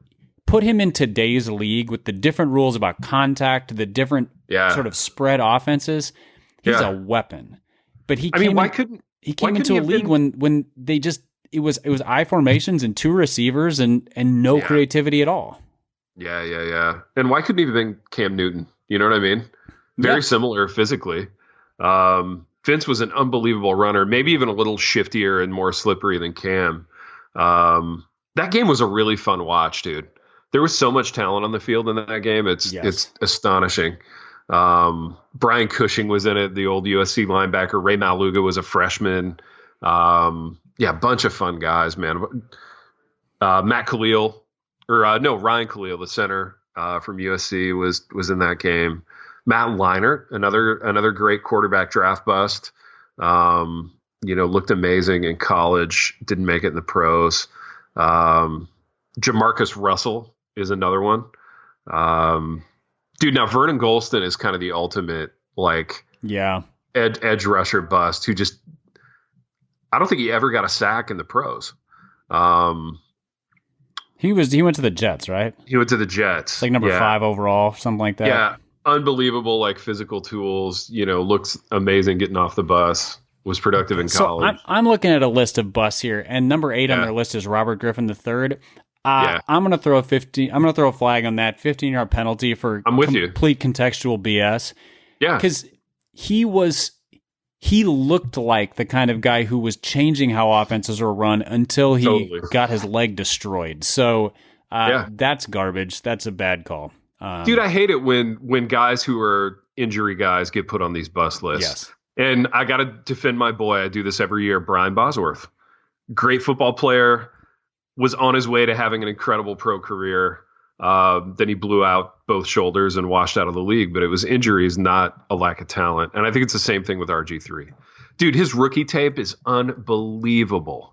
put him in today's league with the different rules about contact, the different sort of spread offenses. He's a weapon. But he came into a league when they just it was I formations and 2 receivers and no creativity at all. Yeah. And why couldn't he have been Cam Newton? You know what I mean? Very similar physically. Vince was an unbelievable runner, maybe even a little shiftier and more slippery than Cam. That game was a really fun watch, dude. There was so much talent on the field in that game. It's astonishing. Brian Cushing was in it, the old USC linebacker. Ray Maluga was a freshman. A bunch of fun guys, man. Ryan Khalil, the center from USC, was in that game. Matt Leinart, another great quarterback draft bust. Looked amazing in college, didn't make it in the pros. Jamarcus Russell is another one. Dude, now Vernon Golston is kind of the ultimate edge rusher bust who just I don't think he ever got a sack in the pros. He went to the Jets, right? He went to the Jets. It's like number 5 overall, something like that. Yeah. Unbelievable, physical tools, looks amazing getting off the bus, was productive in college. So I'm looking at a list of busts here, and number 8 on their list is Robert Griffin III. I'm going to throw a flag on that 15-yard penalty for complete contextual BS. Yeah. Because he looked like the kind of guy who was changing how offenses were run until he got his leg destroyed. So that's garbage. That's a bad call. Dude, I hate it when guys who are injury guys get put on these bust lists. Yes. And I got to defend my boy. I do this every year. Brian Bosworth, great football player, was on his way to having an incredible pro career. Then he blew out both shoulders and washed out of the league. But it was injuries, not a lack of talent. And I think it's the same thing with RG3. Dude, his rookie tape is unbelievable.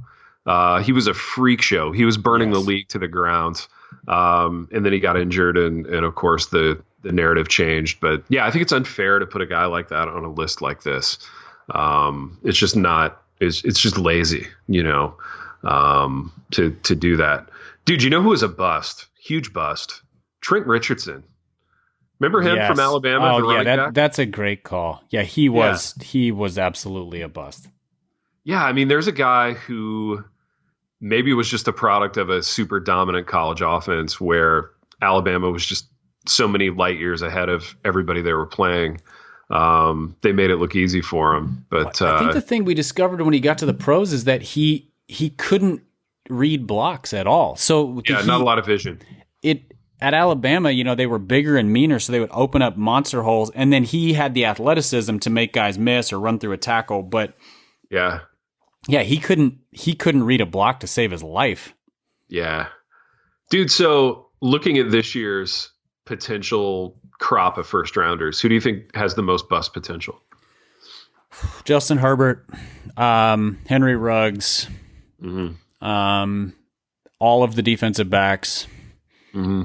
He was a freak show. He was burning the league to the ground. And then he got injured, and of course the narrative changed. But yeah, I think it's unfair to put a guy like that on a list like this. It's just not. It's just lazy, to do that. Dude, you know who was a bust? Huge bust. Trent Richardson. Remember him from Alabama? Oh yeah, that's a great call. Yeah, he was. He was absolutely a bust. Yeah, I mean, there's a guy who maybe was just a product of a super dominant college offense where Alabama was just so many light years ahead of everybody they were playing. They made it look easy for him. But I think the thing we discovered when he got to the pros is that he couldn't read blocks at all. So not a lot of vision. At Alabama, they were bigger and meaner, so they would open up monster holes, and then he had the athleticism to make guys miss or run through a tackle, but he couldn't read a block to save his life. Yeah. Dude, so looking at this year's potential crop of first rounders, who do you think has the most bust potential? Justin Herbert, Henry Ruggs, all of the defensive backs. Mm-hmm.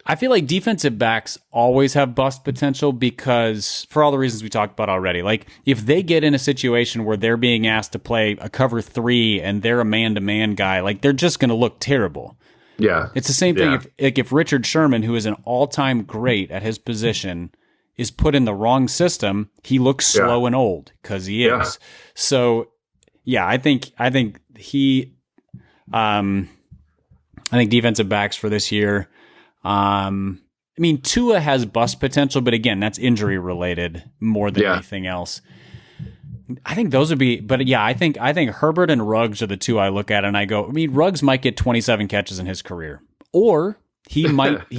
I feel like defensive backs always have bust potential because, for all the reasons we talked about already, like if they get in a situation where they're being asked to play a cover 3 and they're a man-to-man guy, like they're just going to look terrible. Yeah. It's the same thing if Richard Sherman, who is an all-time great at his position, is put in the wrong system, he looks slow and old because he is. So, yeah, I think he I think defensive backs for this year. I mean, Tua has bust potential, but again, that's injury related more than anything else. I think those would be, but yeah, I think Herbert and Ruggs are the two I look at and I go, I mean, Ruggs might get 27 catches in his career, or he might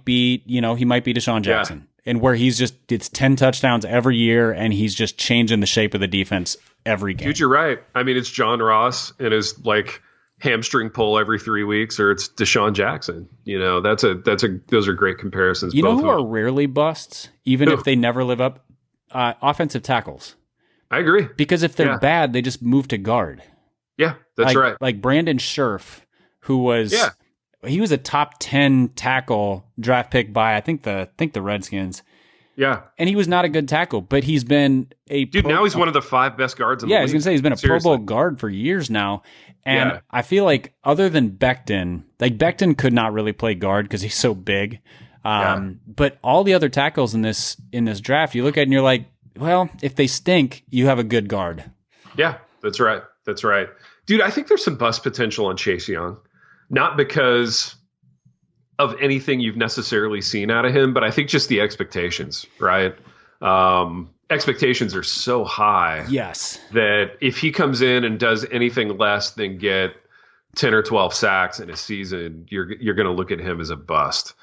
be Deshaun Jackson, and where it's 10 touchdowns every year, and he's just changing the shape of the defense every game. Dude, you're right. I mean, it's John Ross and his like hamstring pull every 3 weeks, or it's Deshaun Jackson. Those are great comparisons. You know who are rarely busts, even if they never live up? Offensive tackles. I agree. Because if they're bad, they just move to guard. Yeah, that's right. Like Brandon Scherf, who was he was a top 10 tackle draft pick by I think the Redskins. Yeah. And he was not a good tackle, but he's been now he's one of the 5 best guards in the league. I was going to say he's been a Pro Bowl guard for years now. And I feel like other than Becton, like Becton could not really play guard because he's so big. But all the other tackles in this draft, you look at it and you're like, well, if they stink, you have a good guard. Yeah, that's right. That's right. Dude, I think there's some bust potential on Chase Young. Not because of anything you've necessarily seen out of him, but I think just the expectations, right? Expectations are so high. Yes. That if he comes in and does anything less than get 10 or 12 sacks in a season, you're going to look at him as a bust.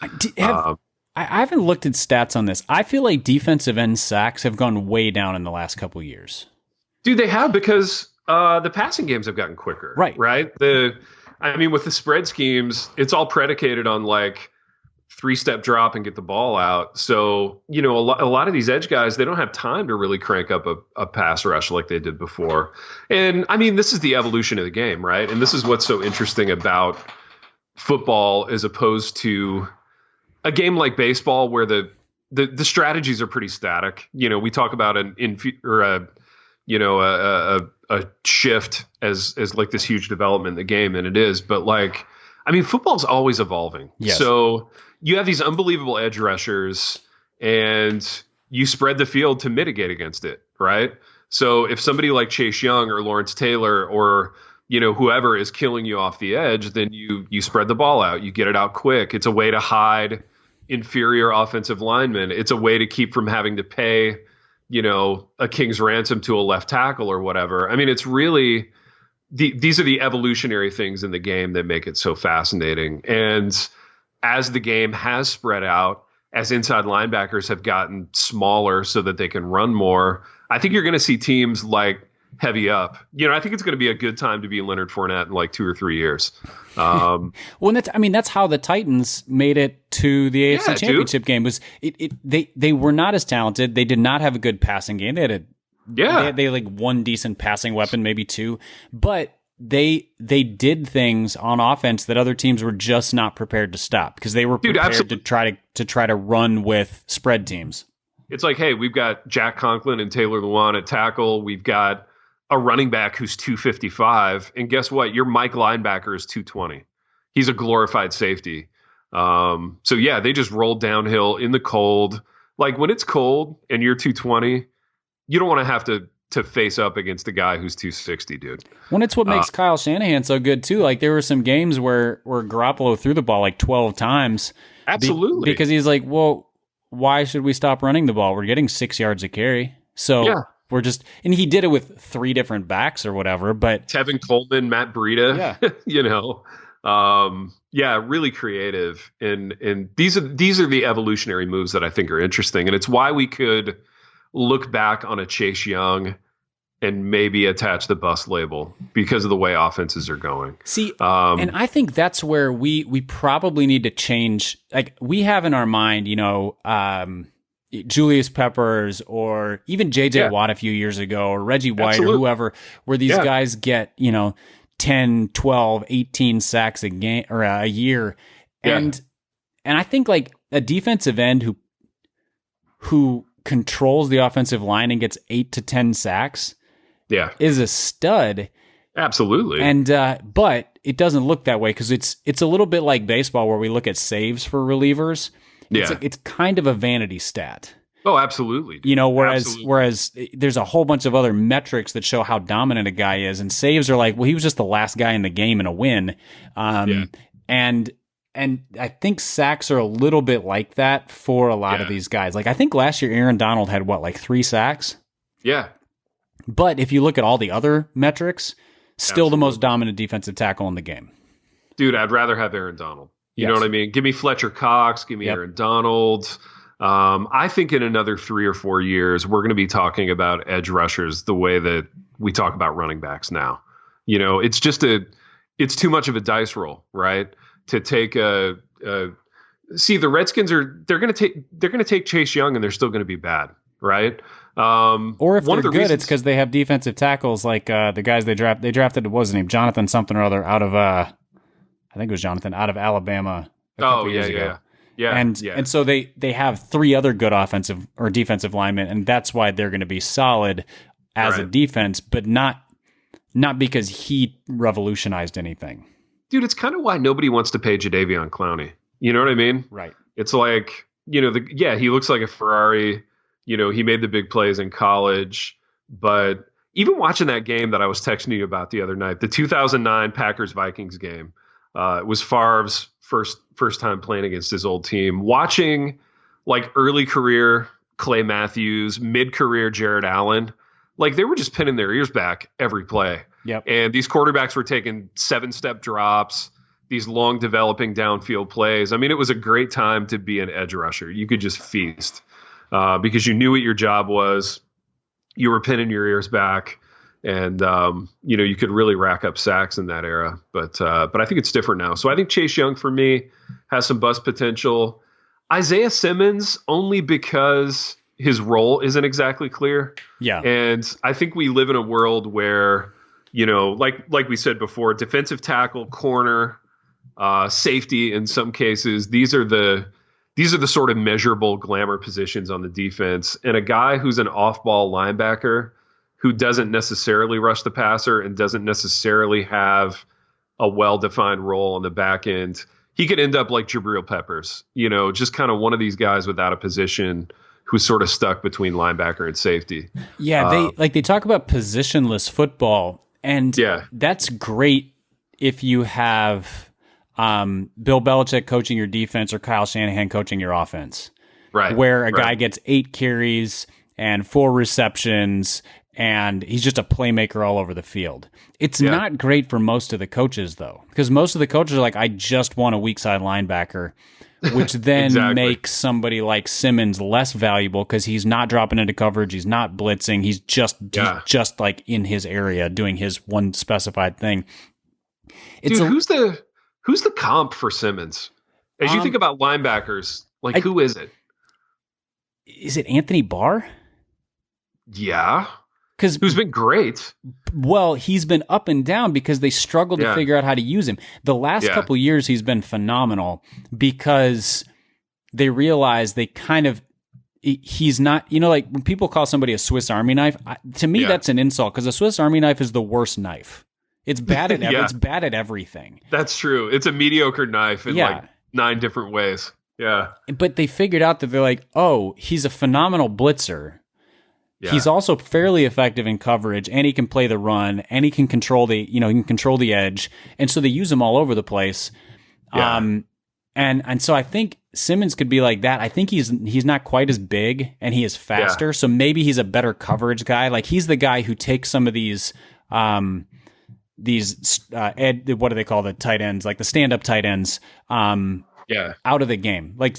I haven't looked at stats on this. I feel like defensive end sacks have gone way down in the last couple of years. Dude, they have, because the passing games have gotten quicker. Right. With the spread schemes, it's all predicated on like 3-step drop and get the ball out. So, a lot of these edge guys, they don't have time to really crank up a pass rush like they did before. And I mean, this is the evolution of the game, right? And this is what's so interesting about football as opposed to a game like baseball, where the strategies are pretty static. We talk about a shift as like this huge development in the game, and it is. But like, I mean, football's always evolving. Yes. So you have these unbelievable edge rushers, and you spread the field to mitigate against it, right? So if somebody like Chase Young or Lawrence Taylor or whoever is killing you off the edge, then you spread the ball out. You get it out quick. It's a way to hide inferior offensive linemen. It's a way to keep from having to pay, a king's ransom to a left tackle or whatever. I mean, it's really these are the evolutionary things in the game that make it so fascinating. And as the game has spread out, as inside linebackers have gotten smaller so that they can run more, I think you're going to see teams like heavy up. I think it's going to be a good time to be Leonard Fournette in like 2 or 3 years. Well, that's how the Titans made it to the AFC Championship game. Was they were not as talented. They did not have a good passing game. They had they had like one decent passing weapon, maybe 2, but they did things on offense that other teams were just not prepared to stop, because they were prepared to try to run with spread teams. It's like, hey, we've got Jack Conklin and Taylor Lewan at tackle. We've got a running back who's 255. And guess what? Your Mike linebacker is 220. He's a glorified safety. So yeah, they just rolled downhill in the cold. Like when it's cold and you're 220, you don't want to have to face up against a guy who's 260, dude. When it's what makes Kyle Shanahan so good too. Like there were some games where Garoppolo threw the ball like 12 times. Absolutely. Because he's like, well, why should we stop running the ball? We're getting 6 yards a carry. So we're just, and he did it with 3 different backs or whatever, but Tevin Coleman, Matt Breida, really creative. And these are the evolutionary moves that I think are interesting. And it's why we could look back on a Chase Young and maybe attach the bust label because of the way offenses are going. See, and I think that's where we probably need to change. Like we have in our mind, Julius Peppers or even JJ Watt a few years ago, or Reggie White or whoever, where these guys get, 10, 12, 18 sacks a game or a year. And I think like a defensive end who controls the offensive line and gets 8 to 10 sacks is a stud. Absolutely. And but it doesn't look that way because it's a little bit like baseball where we look at saves for relievers. It's kind of a vanity stat. Oh, absolutely. Whereas there's a whole bunch of other metrics that show how dominant a guy is, and saves are like, well, he was just the last guy in the game in a win. And I think sacks are a little bit like that for a lot of these guys. Like I think last year Aaron Donald had 3 sacks? Yeah. But if you look at all the other metrics, still the most dominant defensive tackle in the game. Dude, I'd rather have Aaron Donald. You know what I mean? Give me Fletcher Cox, give me Aaron Donald. I think in another 3 or 4 years, we're going to be talking about edge rushers the way that we talk about running backs now. You know, it's too much of a dice roll, right? To take the Redskins they're going to take Chase Young and they're still going to be bad, right? Or if they're good, it's because they have defensive tackles like the guys they drafted. What was his name? Jonathan something or other out of I think it was Jonathan out of Alabama. A couple years ago. Yeah. And so they have 3 other good offensive or defensive linemen, and that's why they're going to be solid as a defense, but not because he revolutionized anything. Dude, it's kind of why nobody wants to pay Jadeveon Clowney. You know what I mean? Right. It's like, you know, he looks like a Ferrari. You know, he made the big plays in college. But even watching that game that I was texting you about the other night, the 2009 Packers-Vikings game, it was Favre's first time playing against his old team. Watching, like, early career Clay Matthews, mid-career Jared Allen, like, they were just pinning their ears back every play. Yep. And these quarterbacks were taking 7-step drops, these long developing downfield plays. I mean, it was a great time to be an edge rusher. You could just feast because you knew what your job was. You were pinning your ears back, and you know, you could really rack up sacks in that era. But I think it's different now. So I think Chase Young for me has some bust potential. Isaiah Simmons only because his role isn't exactly clear. Yeah. And I think we live in a world where, you know, like we said before, defensive tackle, corner, safety in some cases, these are the sort of measurable glamour positions on the defense. And a guy who's an off-ball linebacker who doesn't necessarily rush the passer and doesn't necessarily have a well-defined role on the back end, he could end up like Jabril Peppers, you know, just kind of one of these guys without a position who's sort of stuck between linebacker and safety. Yeah, they talk about positionless football, and that's great if you have Bill Belichick coaching your defense or Kyle Shanahan coaching your offense. Right. Where a guy gets 8 carries and 4 receptions and he's just a playmaker all over the field. It's not great for most of the coaches, though, because most of the coaches are like, I just want a weak side linebacker, which then makes somebody like Simmons less valuable because he's not dropping into coverage. He's not blitzing. He's just like in his area doing his one specified thing. Dude, who's the comp for Simmons? As you think about linebackers, like who is it? Is it Anthony Barr? Yeah. Who's been great. Well, he's been up and down because they struggled to figure out how to use him. The last couple years, he's been phenomenal because they realized he's not, you know, like when people call somebody a Swiss Army knife, to me, that's an insult because a Swiss Army knife is the worst knife. It's bad at it's bad at everything. That's true. It's a mediocre knife in like 9 different ways. Yeah. But they figured out that they're like, oh, he's a phenomenal blitzer. Yeah. He's also fairly effective in coverage, and he can play the run, and he can control the edge, and so they use him all over the place. Yeah. And so I think Simmons could be like that. I think he's not quite as big, and he is faster, so maybe he's a better coverage guy. Like he's the guy who takes some of these what do they call the tight ends, like the stand-up tight ends, out of the game. Like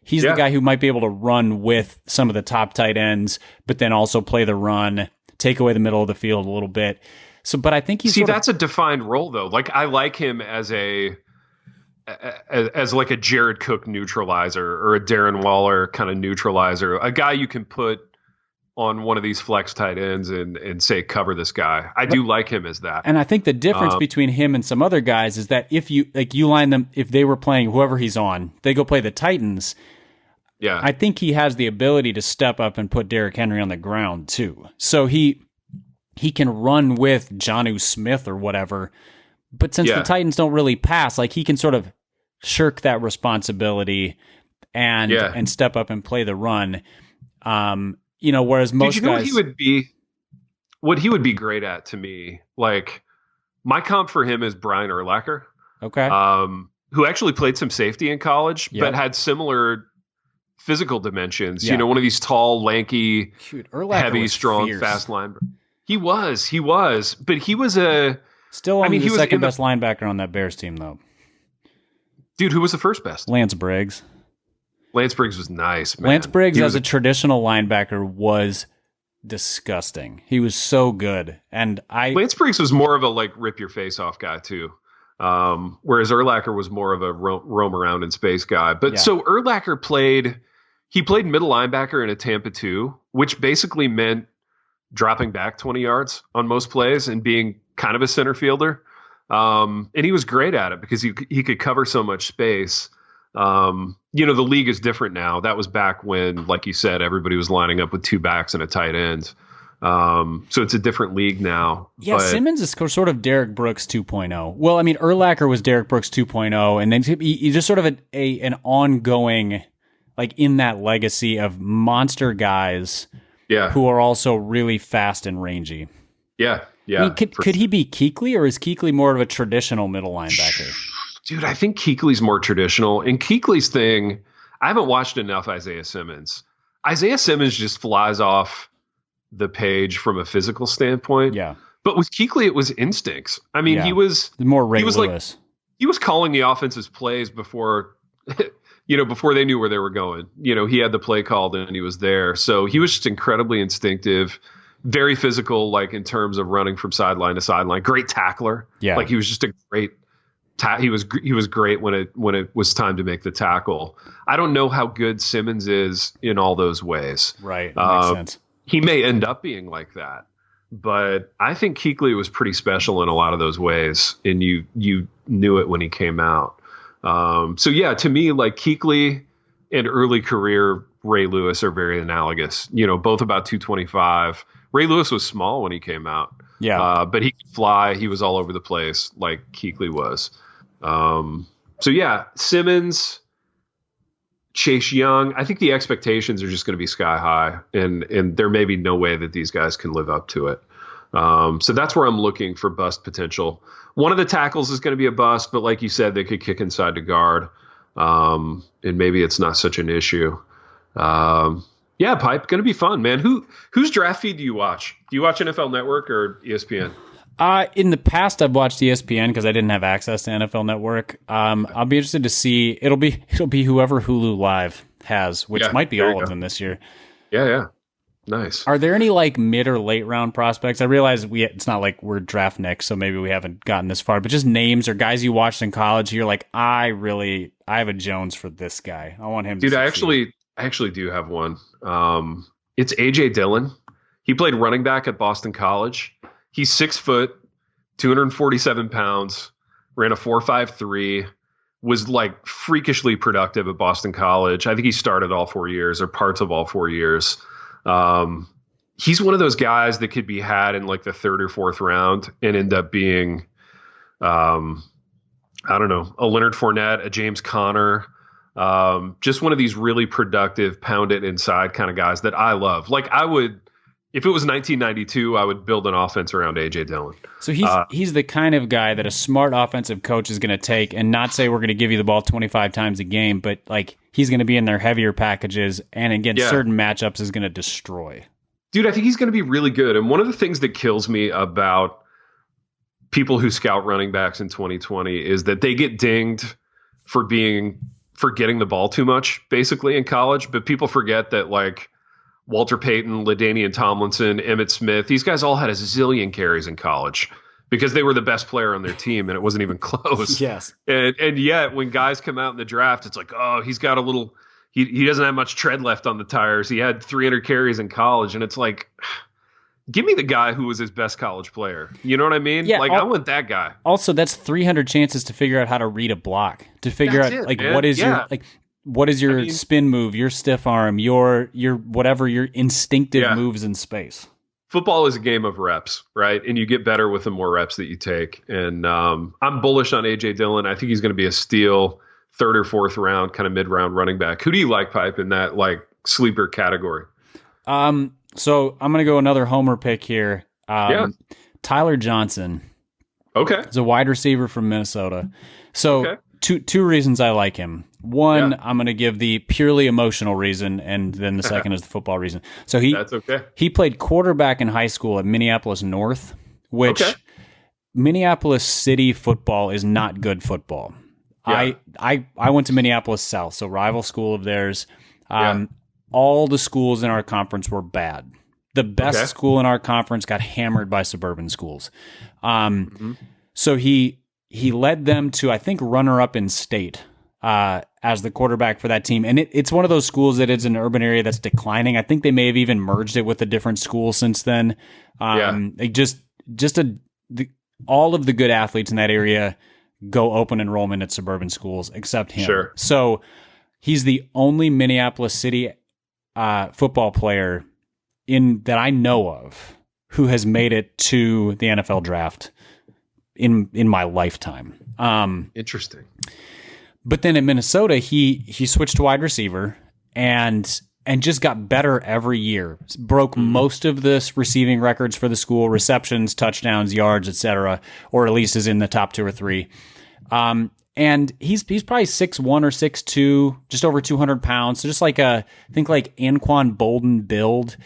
He's the guy who might be able to run with some of the top tight ends, but then also play the run, take away the middle of the field a little bit. So, but I think that's a defined role though. Like I like him as like a Jared Cook neutralizer or a Darren Waller kind of neutralizer, a guy you can put on one of these flex tight ends and say, cover this guy. I do like him as that. And I think the difference between him and some other guys is that if you line them, if they were playing whoever he's on, they go play the Titans. Yeah. I think he has the ability to step up and put Derrick Henry on the ground too. So he can run with Jonnu Smith or whatever. But since the Titans don't really pass, like he can sort of shirk that responsibility and step up and play the run. You know, whereas most guys, what he would be great at to me, like my comp for him is Brian Urlacher. Okay. who actually played some safety in college, Yep. but had similar physical dimensions. Yeah. One of these tall, lanky, Urlacher heavy, was strong, fierce. fast linebacker. He was, but he was still only he the was second best linebacker on that Bears team, though. Dude, who was the first best? Lance Briggs. Lance Briggs was nice, man. Lance Briggs as a traditional linebacker was disgusting. He was so good. And Lance Briggs was more of a like rip your face off guy too. Whereas Urlacher was more of a roam around in space guy. But so Urlacher played middle linebacker in a Tampa 2, which basically meant dropping back 20 yards on most plays and being kind of a center fielder. And he was great at it because he could cover so much space. The league is different now. That was back when, like you said, everybody was lining up with two backs and a tight end. So it's a different league now. Yeah, but Simmons is sort of Derek Brooks 2.0. Well, I mean, Urlacher was Derek Brooks 2.0, and then he just sort of an ongoing, like in that legacy of monster guys who are also really fast and rangy. Yeah. I mean, could he be Kuechly, or is Kuechly more of a traditional middle linebacker? Dude, I think Kuechly's more traditional. And Kuechly's thing, I haven't watched enough Isaiah Simmons. Isaiah Simmons just flies off the page from a physical standpoint. Yeah. But with Kuechly, it was instincts. I mean, he was more Ray Lewis. He was calling the offense's plays before, before they knew where they were going. He had the play called and he was there. So he was just incredibly instinctive, very physical, like in terms of running from sideline to sideline. Great tackler. Yeah. Like he was just a great he was great when it was time to make the tackle. I don't know how good Simmons is in all those ways. Right. That makes sense. He may end up being like that, but I think Kuechly was pretty special in a lot of those ways, and you knew it when he came out. To me, like Kuechly and early career Ray Lewis are very analogous. Both about 225. Ray Lewis was small when he came out. Yeah. But he could fly. He was all over the place like Kuechly was. Simmons, Chase Young, I think the expectations are just going to be sky high, and there may be no way that these guys can live up to it. So that's where I'm looking for bust potential. One of the tackles is going to be a bust, but like you said, they could kick inside to guard, and maybe it's not such an issue. Pipe, going to be fun, man. Whose draft feed do you watch? Do you watch NFL Network or ESPN? In the past, I've watched ESPN because I didn't have access to NFL Network. I'll be interested to see. It'll be whoever Hulu Live has, which might be all of them this year. Yeah. Nice. Are there any like mid or late round prospects? I realize it's not like we're draft next, so maybe we haven't gotten this far. But just names or guys you watched in college. You're like, I have a Jones for this guy. I want him. Dude, to I actually do have one. It's AJ Dillon. He played running back at Boston College. He's 6 foot, 247 pounds, ran a 4.53, was like freakishly productive at Boston College. I think he started all 4 years or parts of all 4 years. He's one of those guys that could be had in like the third or fourth round and end up being, I don't know, a Leonard Fournette, a James Conner, just one of these really productive, pound it inside kind of guys that I love. Like if it was 1992, I would build an offense around A.J. Dillon. So he's the kind of guy that a smart offensive coach is going to take and not say we're going to give you the ball 25 times a game, but like he's going to be in their heavier packages and against certain matchups is going to destroy. Dude, I think he's going to be really good. And one of the things that kills me about people who scout running backs in 2020 is that they get dinged for getting the ball too much, basically, in college. But people forget that like Walter Payton, LaDainian Tomlinson, Emmitt Smith, these guys all had a zillion carries in college because they were the best player on their team and it wasn't even close. Yes. And yet when guys come out in the draft, it's like, oh, he's got a little, he doesn't have much tread left on the tires. He had 300 carries in college. And it's like, give me the guy who was his best college player. You know what I mean? Yeah, I want that guy. Also, that's 300 chances to figure out how to read a block, to figure out what is your spin move, your stiff arm, your whatever, your instinctive moves in space. Football is a game of reps, right? And you get better with the more reps that you take. And I'm bullish on A.J. Dillon. I think he's going to be a steal, third or fourth round, kind of mid-round running back. Who do you like, Pipe, in that like sleeper category? So I'm going to go another homer pick here. Tyler Johnson. Okay. He's a wide receiver from Minnesota. So two reasons I like him. One, I'm going to give the purely emotional reason, and then the second is the football reason. So That's okay. He played quarterback in high school at Minneapolis North, which Minneapolis City football is not good football. Yeah. I went to Minneapolis South, so rival school of theirs. All the schools in our conference were bad. The best school in our conference got hammered by suburban schools. So he led them to, I think, runner-up in state as the quarterback for that team. And it's one of those schools that is an urban area that's declining. I think they may have even merged it with a different school since then. All of the good athletes in that area go open enrollment at suburban schools, except him. Sure. So he's the only Minneapolis City football player that I know of who has made it to the NFL draft in my lifetime. Interesting. But then in Minnesota, he switched to wide receiver and just got better every year. Broke most of the receiving records for the school: receptions, touchdowns, yards, etc., or at least is in the top 2 or 3. And he's probably 6'1" or 6'2", just over 200 pounds. So just like Anquan Bolden build,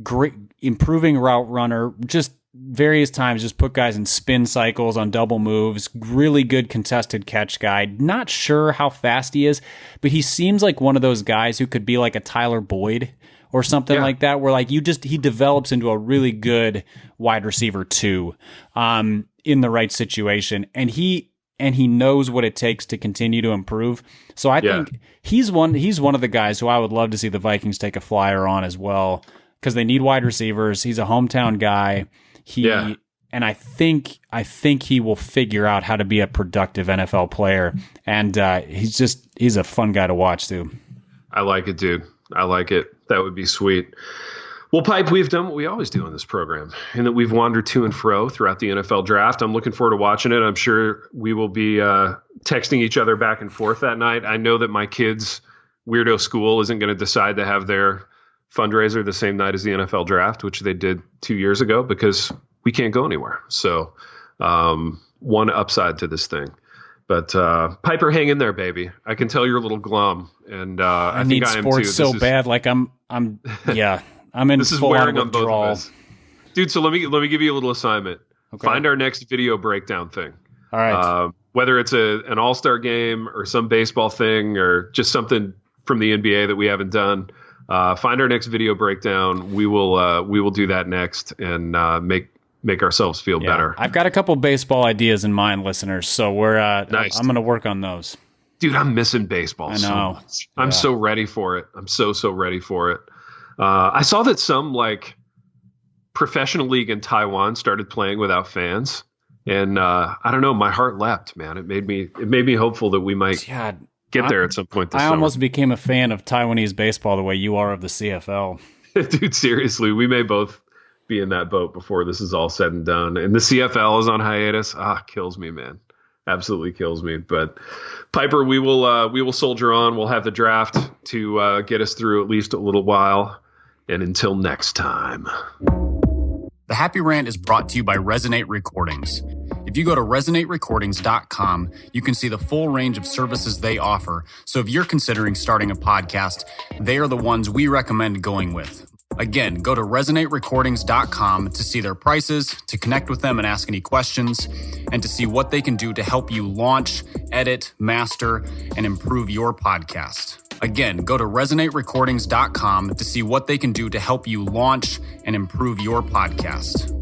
great, improving route runner, just various times just put guys in spin cycles on double moves, really good contested catch guy. Not sure how fast he is, but he seems like one of those guys who could be like a Tyler Boyd or something like that, where like he develops into a really good wide receiver too, in the right situation. And he knows what it takes to continue to improve. So I think he's one of the guys who I would love to see the Vikings take a flyer on as well, because they need wide receivers. He's a hometown guy. And I think he will figure out how to be a productive NFL player. And he's a fun guy to watch too. I like it, dude. I like it. That would be sweet. Well, Pipe, we've done what we always do on this program, in that we've wandered to and fro throughout the NFL draft. I'm looking forward to watching it. I'm sure we will be texting each other back and forth that night. I know that my kids' weirdo school isn't going to decide to have their fundraiser the same night as the NFL draft, which they did 2 years ago, because we can't go anywhere. So one upside to this thing. But Piper, hang in there, baby. I can tell you're a little glum, and I think I am too. I need sports so bad. Like I'm in this is full wearing on on both of us. Dude, so let me give you a little assignment. Okay. Find our next video breakdown thing. All right. Whether it's an all-star game or some baseball thing or just something from the NBA that we haven't done, find our next video breakdown. We will do that next and make ourselves feel better. I've got a couple baseball ideas in mind, listeners. So we're nice. I'm going to work on those. Dude, I'm missing baseball. I know. So much. I'm so ready for it. I'm so ready for it. I saw that some like professional league in Taiwan started playing without fans, and I don't know. My heart leapt, man. It made me hopeful that we might get there at some point this summer. Almost became a fan of Taiwanese baseball the way you are of the CFL. Dude, seriously, we may both be in that boat before this is all said and done. And the CFL is on hiatus. Kills me, man. Absolutely kills me. But Piper, we will soldier on. We'll have the draft to get us through at least a little while. And until next time. The Happy Rant is brought to you by Resonate Recordings. If you go to resonaterecordings.com, you can see the full range of services they offer. So if you're considering starting a podcast, they are the ones we recommend going with. Again, go to resonaterecordings.com to see their prices, to connect with them and ask any questions, and to see what they can do to help you launch, edit, master, and improve your podcast. Again, go to resonaterecordings.com to see what they can do to help you launch and improve your podcast.